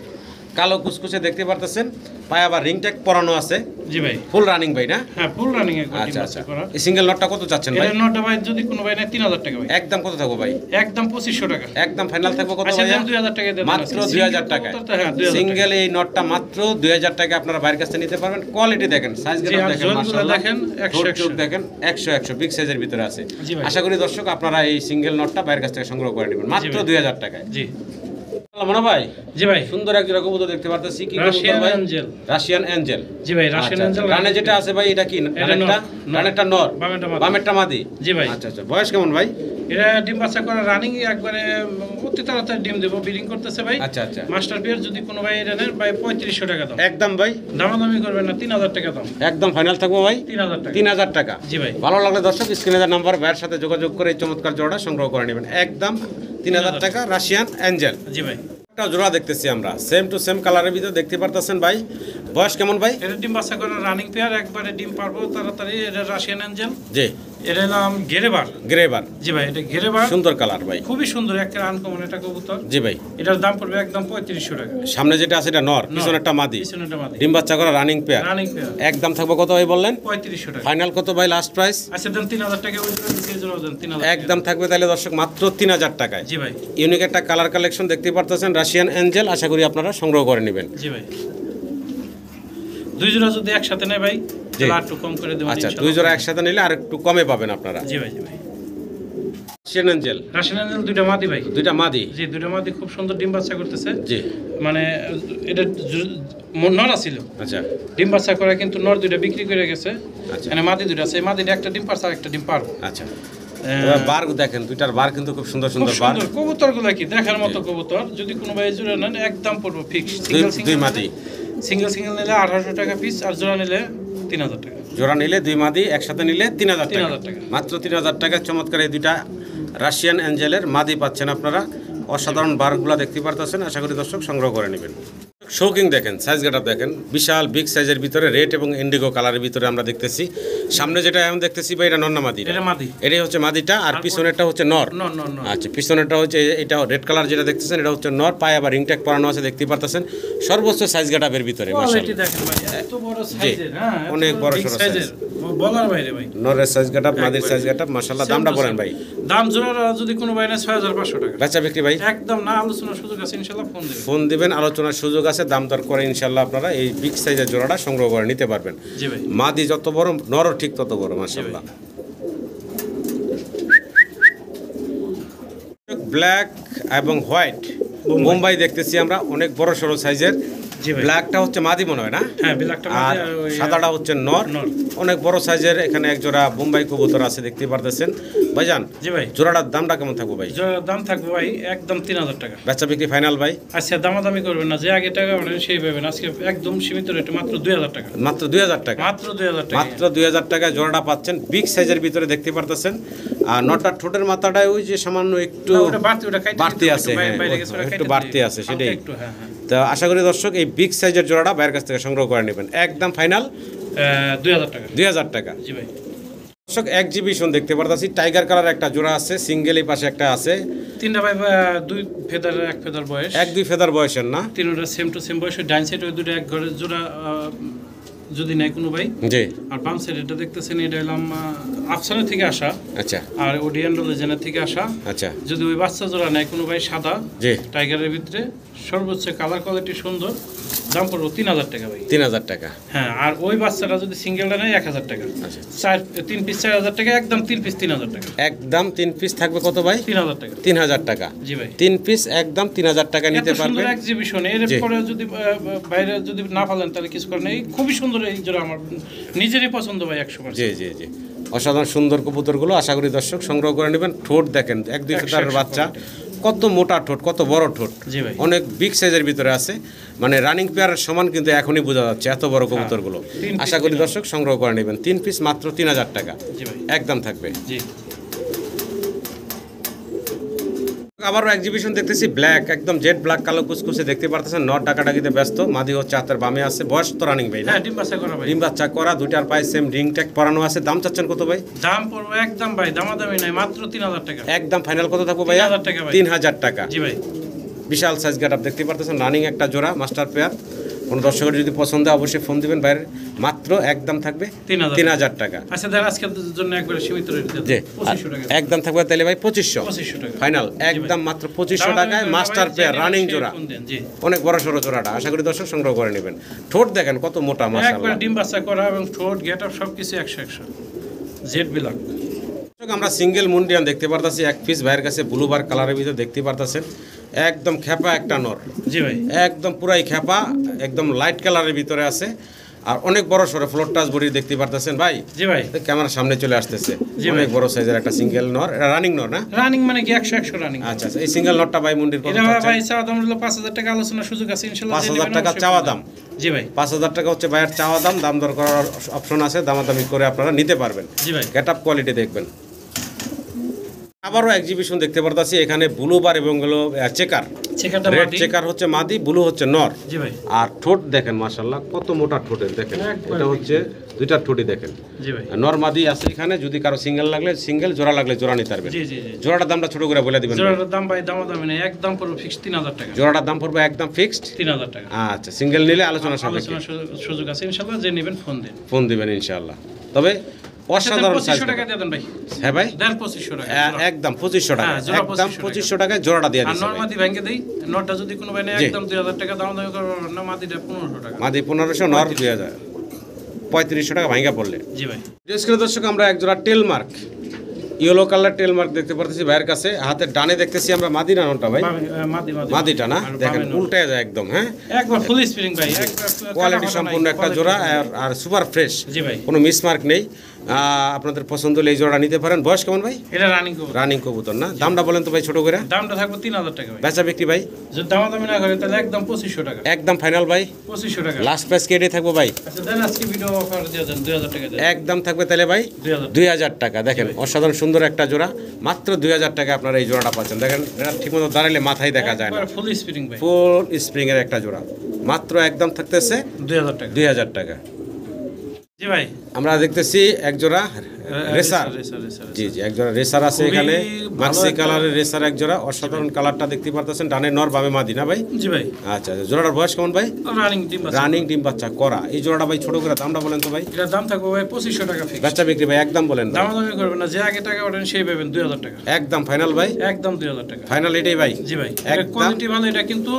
Speaker 1: কালো কুচকুচে দেখতে পারতেছেন, পায়ে আবার রিং ট্যাগ পরানো আছে।
Speaker 2: জি ভাই।
Speaker 1: ফুল রানিং ভাই না?
Speaker 2: হ্যাঁ ফুল রানিং একদম।
Speaker 1: আচ্ছা আচ্ছা, এই সিঙ্গেল নটটা কত চাচ্ছেন ভাই?
Speaker 2: এর নটটা ভাই যদি কোনো ভাই নেয় 3000 টাকা ভাই।
Speaker 1: একদম কত থাকবো ভাই?
Speaker 2: একদম 2500 টাকা।
Speaker 1: একদম ফাইনাল থাকবো কত
Speaker 2: আচ্ছা
Speaker 1: ভাই?
Speaker 2: দেন 2000 টাকা দেন।
Speaker 1: মাত্র 2000 টাকা।
Speaker 2: হ্যাঁ 2000 টাকা।
Speaker 1: সিঙ্গেল এই নটটা মাত্র 2000 টাকা আপনারা বাইরের কাছে নিতে পারবেন। কোয়ালিটি দেখেন, সাইজ দেখেন, মাশাআল্লাহ
Speaker 2: দেখেন 100
Speaker 1: দেখেন 100 বিগ সাইজের ভিতরে আছে।
Speaker 2: জি ভাই।
Speaker 1: আশা করি দর্শক আপনারা এই সিঙ্গেল নটটা বাইরের কাছ থেকে সংগ্রহ করে নেবেন মাত্র 2000 টাকায়।
Speaker 2: জি
Speaker 1: মনে ভাই?
Speaker 2: জি ভাই।
Speaker 1: সুন্দর এক জোড়া কবুতর দেখতে পারতেছি। কি
Speaker 2: রাশিয়ান
Speaker 1: কবুতর ভাই?
Speaker 2: এঞ্জেল।
Speaker 1: Russian Angel.
Speaker 2: জি ভাই রাশিয়ান এঞ্জেল।
Speaker 1: রানে যেটা আছে ভাই এটা কি? রানেরটা নর, বামেরটা মাদি।
Speaker 2: জি ভাই।
Speaker 1: আচ্ছা আচ্ছা, বয়স কেমন ভাই?
Speaker 2: এরা ডিম বাচ্চা করে রানিং একবারে অতি তাড়াতাড়ি ডিম দেবো, ব্রিডিং করতেছে ভাই।
Speaker 1: আচ্ছা আচ্ছা,
Speaker 2: মাস্টার পিয়ার যদি কোনো ভাই এটা নেন ভাই 3500 টাকা দাম।
Speaker 1: একদম ভাই
Speaker 2: দামাদামি করবেন না, 3000 টাকা দাম।
Speaker 1: একদম ফাইনাল থাকবো ভাই
Speaker 2: 3000 টাকা।
Speaker 1: 3000 টাকা।
Speaker 2: জি ভাই।
Speaker 1: ভালো লাগলে দর্শক স্ক্রিনে দেওয়া নাম্বার ভাইয়ের সাথে যোগাযোগ করে এই চমৎকার জোড়াটা সংগ্রহ করে নেবেন একদম 3000 টাকা। Russian Angel.
Speaker 2: জি ভাই।
Speaker 1: একটা জোড়া দেখতেছি আমরা, সেম টু সেম কালারের ভিতরে দেখতে পারতেছেন ভাই। বয়স কেমন ভাই?
Speaker 2: এটা ডিম বাচ্চা করে রানিং পেয়ার, একবারে ডিম পারবো তাড়াতাড়ি। এটা রাশিয়ান এঞ্জেল।
Speaker 1: জি।
Speaker 2: এর নাম গেরেবার।
Speaker 1: গ্রেবার।
Speaker 2: জি ভাই, এটা গেরেবার।
Speaker 1: সুন্দর কালার ভাই,
Speaker 2: খুবই সুন্দর, একটা আনকমন এটা কবুতর।
Speaker 1: জি ভাই।
Speaker 2: এটার দাম পড়বে একদম 3500 টাকা।
Speaker 1: সামনে যেটা আছে এটা নর, পিছনেরটা মাদি।
Speaker 2: পিছনেরটা মাদি।
Speaker 1: ডিম বাচ্চা করা রানিং পেয়ার।
Speaker 2: Running pair.
Speaker 1: একদম থাকবে কত ভাই বললেন?
Speaker 2: 3500 টাকা।
Speaker 1: ফাইনাল কত ভাই লাস্ট প্রাইস?
Speaker 2: আচ্ছা দেন 3000 টাকা। ওই জন্য দেন 3000।
Speaker 1: একদম থাকবে তাহলে দর্শক মাত্র 3000 টাকায়।
Speaker 2: জি ভাই।
Speaker 1: ইউনিক একটা কালার কালেকশন দেখতে পারতেছেন, রাশিয়ান এঞ্জেল। আশা করি আপনারা সংগ্রহ করে নেবেন।
Speaker 2: জি ভাই। দুই জোড়া যদি একসাথে নেয় ভাই তাহলে আর একটু কম করে দেব।
Speaker 1: আচ্ছা, দুই জোড়া একসাথে নিলে আর একটু কমে পাবেন আপনারা।
Speaker 2: জি ভাই। জি ভাই।
Speaker 1: Russian Angel.
Speaker 2: রাশিয়ান এঞ্জেল দুইটা মাদি ভাই।
Speaker 1: দুইটা মাদি।
Speaker 2: জি দুইটা মাদি খুব সুন্দর ডিম বাচ্চা করতেছে।
Speaker 1: জি।
Speaker 2: মানে এটা নর ছিল।
Speaker 1: আচ্ছা।
Speaker 2: ডিম বাচ্চা করে কিন্তু নর দুইটা বিক্রি করে গেছে।
Speaker 1: আচ্ছা।
Speaker 2: মানে মাদি দুইটা আছে, মাদিটা একটা ডিম পারছে আর একটা ডিম পারবো।
Speaker 1: আচ্ছা। এবার বার দেখেন, দুইটার বার কিন্তু খুব সুন্দর সুন্দর বার।
Speaker 2: কবুতরগুলো কি দেখার মতো কবুতর। যদি কোনো ভাই জোড়া নেন একদম পড়বো ফিক্স।
Speaker 1: দুই মাদি।
Speaker 2: সিঙ্গেল নিলে 1800 টাকা পিস, আর জোড়া নিলে 3000 টাকা।
Speaker 1: জোড়া নিলে দুই মাদি একসাথে নিলে 3000 টাকা।
Speaker 2: 3000 টাকা।
Speaker 1: মাত্র 3000 টাকা চমৎকার এই দুইটা রাশিয়ান এঞ্জেলের মাদি পাচ্ছেন আপনারা। অসাধারণ বারগুলা দেখতে পারতেছেন। আশা করি দর্শক সংগ্রহ করে নেবেন। শৌকিং দেখেন, সাইজ গেটআপ দেখেন, বিশাল বিগ সাইজের ভিতরে রেড এবং ইন্ডিগো কালারের ভিতরে আমরা দেখতেছি। সামনে যেটা এখন দেখতেছি ভাই এটা নর না মাদি?
Speaker 2: এটা মাদি।
Speaker 1: এটাই হচ্ছে মাদিটা, আর পিছনেরটা হচ্ছে নর।
Speaker 2: নর।
Speaker 1: আচ্ছা, পিছনেরটা হচ্ছে এটা রেড কালার যেটা দেখতেছেন এটা হচ্ছে নর, পায়ে আবার রিং ট্যাগ পরানো আছে দেখতে পারতেছেন। সর্বোচ্চ সাইজ গেটআপের ভিতরে
Speaker 2: কোয়ালিটি দেখেন ভাই, এত বড় সাইজের। হ্যাঁ
Speaker 1: অনেক বড় সরো সাইজের,
Speaker 2: বলার বাইরে ভাই।
Speaker 1: নরের সাইজ গেটআপ, মাদির সাইজ গেটআপ, মাশাআল্লাহ। দামটা বলেন ভাই।
Speaker 2: দাম জোড়া যদি কোনো ভাই নেয় 6500 টাকা।
Speaker 1: বেচা বিক্রি ভাই
Speaker 2: একদম না, আলোচনার সুযোগ আছে ইনশাআল্লাহ। ফোন
Speaker 1: দিবেন, আলোচনার সুযোগ আছে, দাম দর করে ইনশাআল্লাহ আপনারা এই বিগ সাইজের জোড়াটা সংগ্রহ করে নিতে পারবেন।
Speaker 2: জি ভাই।
Speaker 1: মাদি যত বড় নরও ঠিক তত বড়, মাশাআল্লাহ। ব্ল্যাক এবং হোয়াইট মুম্বাই দেখতেছি আমরা, অনেক বড় সরো সাইজের।
Speaker 2: জি ভাই।
Speaker 1: ব্ল্যাকটা হচ্ছে মাদি মনে হয় না?
Speaker 2: হ্যাঁ ব্ল্যাকটা
Speaker 1: আর
Speaker 2: মাদি, আর ওই
Speaker 1: সাদাটা হচ্ছে নর। অনেক বড় সাইজের এখানে এক জোড়া বোম্বাই কবুতর আছে দেখতে পারতেছেন ভাইজান।
Speaker 2: জি ভাই।
Speaker 1: জোড়াটার দামটা কেমন থাকবে ভাই?
Speaker 2: জোড়ার দাম থাকবে ভাই একদম 3000 টাকা।
Speaker 1: বেচা বিক্রি ফাইনাল ভাই?
Speaker 2: আচ্ছা দামাদামি করবেন না, যে আগে টাকা মানে সেই পাবেন। আজকে একদম সীমিত রেটে মাত্র 2000 টাকা।
Speaker 1: মাত্র 2000 টাকা।
Speaker 2: মাত্র 2000 টাকা।
Speaker 1: মাত্র 2000 টাকায় জোড়াটা পাচ্ছেন বিগ সাইজের ভিতরে দেখতে পারতেছেন। আর নটার ঠোঁটের মাথাটায় ওই যে সামান্য একটু বাড়তি আছে, হ্যাঁ একটু বাড়তি আছে, সেটাই
Speaker 2: একটু। হ্যাঁ হ্যাঁ।
Speaker 1: তো আশা করি দর্শক এই বিগ সাইজের জোড়াটা বাইরের কাছ থেকে সংগ্রহ করে নেবেন একদম ফাইনাল
Speaker 2: 2000 টাকা।
Speaker 1: 2000 টাকা।
Speaker 2: জি ভাই।
Speaker 1: দর্শক এক্সিবিশন দেখতে পারতাছি, টাইগার কালার একটা জোড়া আছে, সিঙ্গেল এই পাশে একটা আছে।
Speaker 2: তিনটা ভাই, দুই ফেদার এক ফেদার বয়স,
Speaker 1: এক দুই ফেদার বয়সের না?
Speaker 2: তিনটা সেম টু সেম বয়স। ডাইন সাইড ওই দুটো এক ঘরের জোড়া যদি নেয় কোনো ভাই।
Speaker 1: জি।
Speaker 2: আর বাম সাইড এটা দেখতেছেন, এটা এলাম আফসানের থেকে আসা।
Speaker 1: আচ্ছা।
Speaker 2: আর ওডিয়ান লেজেন্ডার থেকে আসা।
Speaker 1: আচ্ছা।
Speaker 2: যদি ওই বাচ্চা জোড়া নেয় কোনো ভাই সাদা।
Speaker 1: জি।
Speaker 2: টাইগারের ভিতরে সর্বোচ্চ কালার কোয়ালিটি সুন্দর, দাম পড়বো 3000 টাকা ভাই।
Speaker 1: 3000 টাকা।
Speaker 2: হ্যাঁ, আর ওই বাচ্চাটা যদি সিঙ্গেলটা নেয় 1000 টাকা।
Speaker 1: আচ্ছা।
Speaker 2: 3 পিস 4000 টাকা, একদম 3 পিস 3000 টাকা।
Speaker 1: একদম 3 পিস থাকবে কত ভাই?
Speaker 2: 3000 টাকা।
Speaker 1: 3000 টাকা।
Speaker 2: জি ভাই।
Speaker 1: 3 পিস একদম 3000 টাকা নিতে পারবেন।
Speaker 2: সুন্দর এক্সিবিশন। এরপরে যদি বাইরে যদি না পালেন তাহলে কিছু করেন। এই খুবই সুন্দর এই জোড়া, আমার নিজেরই পছন্দ ভাই 100%।
Speaker 1: জি জি জি, অসাধারণ সুন্দর কবুতরগুলো আশা করি দর্শক সংগ্রহ করে নেবেন। ঠোঁট দেখেন, এক দুই ফেদারের বাচ্চা, কত মোটা ঠোঁট, কত বড় ঠোঁট।
Speaker 2: জি ভাই।
Speaker 1: অনেক বিগ সাইজের ভিতরে আছে, মানে রানিং পেয়ারের সমান কিন্তু এখনই বোঝা যাচ্ছে এত বড় কবুতরগুলো। আশা করি দর্শক সংগ্রহ করে নেবেন। 3 পিস মাত্র 3000 টাকা।
Speaker 2: জি ভাই।
Speaker 1: একদম থাকবে।
Speaker 2: জি।
Speaker 1: জি।
Speaker 2: দর্শক
Speaker 1: আবারও এক্সিবিশন দেখতেছি ব্ল্যাক একদম জেড ব্ল্যাক কালো কুচকুচে দেখতে পারতেছেন নট ডাকাডাকিতে ব্যস্ত মাদি হচ্ছে হাতের বামে আছে বয়স তো রানিং ভাই না
Speaker 2: হ্যাঁ ডিম বাচ্চা করা ভাই
Speaker 1: ডিম বাচ্চা করা দুইটার পায়ে সেম রিং ট্যাগ পরানো আছে দাম চাচ্ছেন কত ভাই
Speaker 2: দাম পড়বে একদম ভাই দামাদামি নাই মাত্র 3000 টাকা
Speaker 1: একদম ফাইনাল কত থাকবে ভাইয়া
Speaker 2: 3000 টাকা ভাই
Speaker 1: 3000 টাকা
Speaker 2: জি ভাই
Speaker 1: বিশাল সাইজ গেটআপ দেখতে পারতেছেন রানিং একটা জোড়া মাস্টার পেয়ার কোনো দর্শকের যদি পছন্দ হয় অবশ্যই ফোন দিবেন বাইরে মাত্র একদম থাকবে 3000 টাকা
Speaker 2: আচ্ছা দেন আজকের জন্য একবারে সীমিত রেট
Speaker 1: জি
Speaker 2: 2500 টাকা
Speaker 1: একদম থাকবে তাহলে ভাই
Speaker 2: 2500 টাকা
Speaker 1: ফাইনাল একদম মাত্র 2500 টাকায় মাস্টার পেয়ার রানিং জোড়া
Speaker 2: জি
Speaker 1: অনেক বড় সরো জোড়াটা আশা করি দর্শক সংগ্রহ করে নেবেন ঠোঁট দেখেন কত মোটা
Speaker 2: একবার
Speaker 1: মাশাআল্লাহ
Speaker 2: ডিম বাচ্চা করা এবং ঠোঁট গেটআপ সবকিছু 100 জেড বিলাক
Speaker 1: আমরা সিঙ্গেল মুন্ডিয়ান দেখতে পারতাছি এক পিস ভাইয়ের কাছে ব্লুবার কালারের ভিতরে দেখতে পারতাছেন একদম খেপা একটা নর
Speaker 2: জি ভাই
Speaker 1: একদম পুরাই খেপা একদম লাইট কালারের ভিতরে আছে আর অনেক বড় সরো ফ্লোর টাচ বডি দেখতে পারতেছেন ভাই
Speaker 2: জি ভাই
Speaker 1: ক্যামেরার সামনে চলে আসতেছে অনেক বড় সাইজের একটা সিঙ্গেল নর এটা রানিং নর না
Speaker 2: রানিং মানে কি 100 রানিং
Speaker 1: আচ্ছা আচ্ছা এই সিঙ্গেল নরটা ভাই মুন্ডির কত
Speaker 2: এটা
Speaker 1: চাচ্ছেন
Speaker 2: ভাই চাওয়া দাম হলো 5000 টাকা আলোচনার সুযোগ আছে ইনশাআল্লাহ
Speaker 1: 5000 টাকা চাওয়া দাম
Speaker 2: জি ভাই
Speaker 1: 5000 টাকা হচ্ছে ভাইয়ের চাওয়া দাম দাম দর করার অপশন আছে দামাদামি করে আপনারা নিতে পারবেন
Speaker 2: জি ভাই
Speaker 1: গেটআপ কোয়ালিটি দেখবেন আবারও এক্সিবিশন দেখতে পারতাছি এখানে ব্লু বার এবং হলো চেকার
Speaker 2: চেকারটা
Speaker 1: রেড
Speaker 2: মাটি
Speaker 1: চেকার হচ্ছে মাদি ব্লু হচ্ছে নর
Speaker 2: জি ভাই
Speaker 1: আর ঠোঁট দেখেন মাশাআল্লাহ কত মোটা ঠোঁটের দেখেন এটা হচ্ছে দুইটা ঠোঁটই দেখেন
Speaker 2: জি ভাই
Speaker 1: নর মাদি আছে এখানে যদি কারো সিঙ্গেল লাগলে সিঙ্গেল জোড়া লাগলে জোড়া নিতে পারবেন
Speaker 2: জি জি জি
Speaker 1: জোড়াটার দামটা ছোট করে বলে দিবেন
Speaker 2: জোড়াটার দাম ভাই দামাদামি নাই একদম পুরো ফিক্সড 3000 টাকা
Speaker 1: জোড়াটার দাম পড়বে একদম ফিক্সড
Speaker 2: 3000 টাকা
Speaker 1: আচ্ছা সিঙ্গেল নিলে আলোচনা সাপেক্ষে
Speaker 2: আলোচনার সুযোগ আছে ইনশাআল্লাহ যে নেবেন ফোন দিন
Speaker 1: ফোন দিবেন ইনশাআল্লাহ তবে অসাধারণ সাইজ
Speaker 2: 2500 টাকা দিয়ে দেন ভাই
Speaker 1: হ্যাঁ ভাই
Speaker 2: দেন 2500 টাকা
Speaker 1: একদম 2500 টাকা
Speaker 2: হ্যাঁ, জোড়া
Speaker 1: একদম
Speaker 2: 2500
Speaker 1: 2500 টাকায় জোড়াটা দিয়ে
Speaker 2: আর
Speaker 1: দিচ্ছি
Speaker 2: নরমাদি ভেঙে দেই নটটা যদি কোনো ভাই নেয়
Speaker 1: জি।
Speaker 2: একদম 2000 টাকা দাম দামি করব না মাদিটা 1500 টাকা
Speaker 1: মাদি 1500 নর 2000 3500 টাকা ভাঙা পড়লে
Speaker 2: জি ভাই
Speaker 1: স্ক্রিনে দর্শক আমরা এক জোড়া টেল মার্ক ইয়েলো কালার টেল মার্ক দেখতে পারতেছি ভাইয়ের কাছে হাতের ডানে দেখতেছি আমরা মাদি নানটা ভাই
Speaker 2: মাদি
Speaker 1: মাদিটা না
Speaker 2: আর
Speaker 1: দেখেন
Speaker 2: বামে নর।
Speaker 1: উল্টায় যায় একদম হ্যাঁ
Speaker 2: একবার ফুল স্প্রিং ভাই একবার
Speaker 1: কোয়ালিটি সম্পূর্ণ একটা জোড়া আর সুপার ফ্রেশ
Speaker 2: জি ভাই
Speaker 1: কোনো মিসমার্ক নেই আপনাদের পছন্দ হলে এই জোড়াটা নিতে পারেন বয়স কেমন ভাই
Speaker 2: এটা রানিং করব
Speaker 1: রানিং কবুতর না দামটা বলেন তো ভাই ছোট করে
Speaker 2: দামটা থাকবে 3000 টাকা ভাই
Speaker 1: বেচা বিক্রি ভাই
Speaker 2: যদি দামাদামি না করে তাহলে একদম 2500 টাকা
Speaker 1: একদম ফাইনাল ভাই
Speaker 2: 2500 টাকা
Speaker 1: লাস্ট প্রাইস কেটে থাকবো ভাই
Speaker 2: আচ্ছা দেন আজকে ভিডিও অফার দিয়ে দেন 2000 টাকা দেন
Speaker 1: একদম থাকবে তাহলে ভাই
Speaker 2: 2000
Speaker 1: 2000 টাকা দেখেন অসাধারণ সুন্দর একটা জোড়া মাত্র 2000 টাকা আপনারা এই জোড়াটা পাচ্ছেন দেখেন এটা ঠিকমতো দাঁড়ালে মাথায় দেখা যায় না
Speaker 2: একবার ফুল স্প্রিং ভাই
Speaker 1: ফুল স্প্রিং এর একটা জোড়া মাত্র একদম থাকতেছে
Speaker 2: 2000 টাকা
Speaker 1: 2000 টাকা
Speaker 2: জি ভাই
Speaker 1: আমরা দেখতেছি এক জোড়া রেসার জি জি এক জোড়া রেসার আছে
Speaker 2: খুবই
Speaker 1: এখানে
Speaker 2: ভালো
Speaker 1: মাক্সি
Speaker 2: একটা-
Speaker 1: কালারের রেসার এক জোড়া অসাধারণ কালারটা দেখতে পারতেছেন ডানে নর বামে মাদি না ভাই
Speaker 2: জি ভাই
Speaker 1: আচ্ছা আচ্ছা, জোড়াটার বয়স কেমন ভাই
Speaker 2: রানিং টিম আছে
Speaker 1: রানিং ডিম বাচ্চা করা এই জোড়াটা ভাই ছোট করে দামটা বলেন তো ভাই
Speaker 2: এটার দাম থাকবে ভাই 2500 টাকা ফিক্স
Speaker 1: বাচ্চা বিক্রি ভাই একদম বলেন ভাই।
Speaker 2: দামাদামি করবেন না যে আগে টাকা ওঠেন সেই পাবেন 2000 টাকা
Speaker 1: একদম ফাইনাল ভাই
Speaker 2: একদম 2000 টাকা
Speaker 1: ফাইনাল এটাই ভাই
Speaker 2: জি ভাই এটা
Speaker 1: একদম।
Speaker 2: কোয়ালিটি ভালো এটা কিন্তু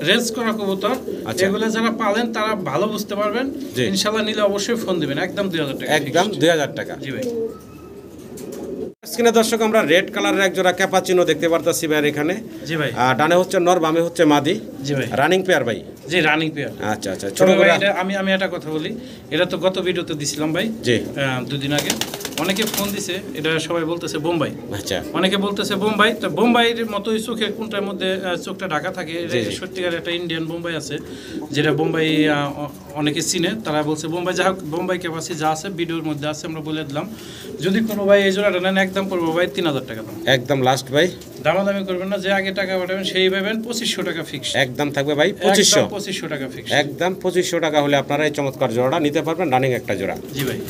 Speaker 2: রেঞ্জ করা কবুতর
Speaker 1: আচ্ছা।
Speaker 2: এগুলো যারা পালেন তারা ভালো বুঝতে পারবেন
Speaker 1: জি।
Speaker 2: ইনশাআল্লাহ নিলে অবশ্যই ফোন দিবেন একদম 2000 টাকা
Speaker 1: একদম 2000 টাকা
Speaker 2: জি ভাই
Speaker 1: স্ক্রিনে দর্শক আমরা রেড কালারের এক জোড়া ক্যাপাচিনো দেখতে পারতাছি ভাই এখানে
Speaker 2: জি ভাই
Speaker 1: ডানে হচ্ছে নর বামে হচ্ছে মাদি
Speaker 2: জি ভাই
Speaker 1: রানিং পেয়ার ভাই
Speaker 2: জি রানিং পেয়ার
Speaker 1: আচ্ছা আচ্ছা ছোট
Speaker 2: ছোট
Speaker 1: করে
Speaker 2: ভাই এটা আমি একটা কথা বলি এটা তো গত ভিডিওতে দিছিলাম ভাই
Speaker 1: জি
Speaker 2: দুদিন আগে অনেকে ফোন দিছে এটা সবাই বলতেছে বোম্বাই
Speaker 1: আচ্ছা
Speaker 2: অনেকে বলতেছে বোম্বাই তো বোম্বাইয়ের মতোই চোখে কোনটার মধ্যে চোখটা ঢাকা থাকে এটা
Speaker 1: জি, জি।
Speaker 2: সত্যিকার একটা ইন্ডিয়ান বোম্বাই আছে যেটা বোম্বাই অনেকে চিনে তারা বলছে বোম্বাই যা হোক বোম্বাই ক্যাপাসি যা আছে ভিডিওর মধ্যে আছে আমরা বলে দিলাম যদি কোনো ভাই এই জোড়াটা নেন একদম পড়বো ভাই 3000 টাকা দাম
Speaker 1: একদম লাস্ট ভাই
Speaker 2: দামাদামি করবেন না যে আগে টাকা পাঠাবেন সেই পাবেন 2500 টাকা ফিক্স
Speaker 1: একদম থাকবে ভাই 2500
Speaker 2: 2500 টাকা ফিক্স
Speaker 1: একদম 2500 টাকা হলে আপনারা এই চমৎকার জোড়াটা নিতে পারবেন রানিং একটা জোড়া
Speaker 2: জি ভাই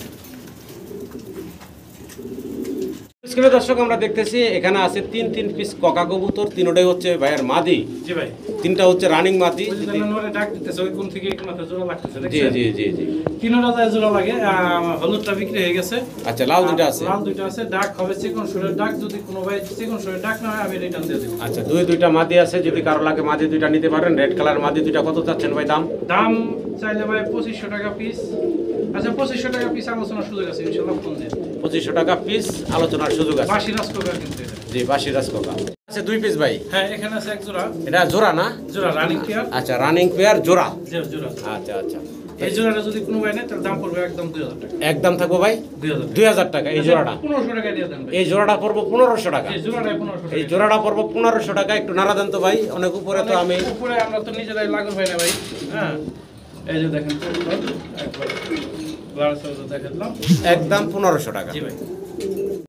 Speaker 1: স্ক্রিনে দর্শক আমরা দেখতেছি এখানে আছে তিন পিস ককা কবুতর তিনটাই হচ্ছে ভাইয়ের মাদি
Speaker 2: জি ভাই
Speaker 1: তিনটা হচ্ছে রানিং মাদি
Speaker 2: ওই যে দেখলেন ওরে ডাক দিতেছে ওই কোন থেকে এক মাথা জোড়া লাগতেছে
Speaker 1: জি
Speaker 2: দেখছেন
Speaker 1: জি জি জি
Speaker 2: তিনটা যায় জোড়া লাগে হলুদটা বিক্রি হয়ে গেছে
Speaker 1: আচ্ছা লাল দুটো আছে
Speaker 2: লাল দুইটা আছে ডাক হবে চিকন সুরের ডাক যদি কোনো ভাই চিকন সুরের ডাক না হয় আমি রিটার্ন দিয়ে দেব
Speaker 1: আচ্ছা দুইটা মাদি আছে যদি কারো লাগে মাদি দুইটা নিতে পারেন রেড কালার মাদি দুইটা কত চাচ্ছেন ভাই দাম
Speaker 2: দাম চাইলে ভাই 2500 টাকা পিস আচ্ছা 2500 টাকা পিস আলোচনার সুযোগ আছে ইনশাআল্লাহ ফোন দিয়ে
Speaker 1: 2500 টাকা পিস আলোচনার সুযোগ আছে
Speaker 2: বাসি রাজকোকার কিন্তু এটা।
Speaker 1: জি বাসিরাজ কোকা আচ্ছা দুই পিস ভাই
Speaker 2: হ্যাঁ এখানে আছে এক জোড়া
Speaker 1: এটা জোড়া না
Speaker 2: জোড়া রানিং পেয়ার
Speaker 1: আচ্ছা রানিং পেয়ার জোড়া
Speaker 2: যে জোড়া
Speaker 1: আচ্ছা আচ্ছা
Speaker 2: এই জোড়াটা যদি কোনো ভাই নেয় তাহলে দাম পড়বে একদম 2000 টাকা
Speaker 1: একদম থাকবো ভাই
Speaker 2: 2000
Speaker 1: 2000 টাকা এই জোড়াটা
Speaker 2: 1500 টাকা দিয়ে দেন ভাই
Speaker 1: এই জোড়াটা পড়বো 1500 টাকা
Speaker 2: এই জোড়াটা 1500
Speaker 1: এই
Speaker 2: টাকা
Speaker 1: জোড়াটা পড়বো 1500 টাকা একটু নাড়া দেন তো ভাই অনেক উপরে তো আমি
Speaker 2: উপরে আমরা তো নিজেরাই লাগু হয় না ভাই হ্যাঁ এই যে দেখেন একবার গ্লাস দেখে দিলাম
Speaker 1: একদম 1500 টাকা
Speaker 2: জি ভাই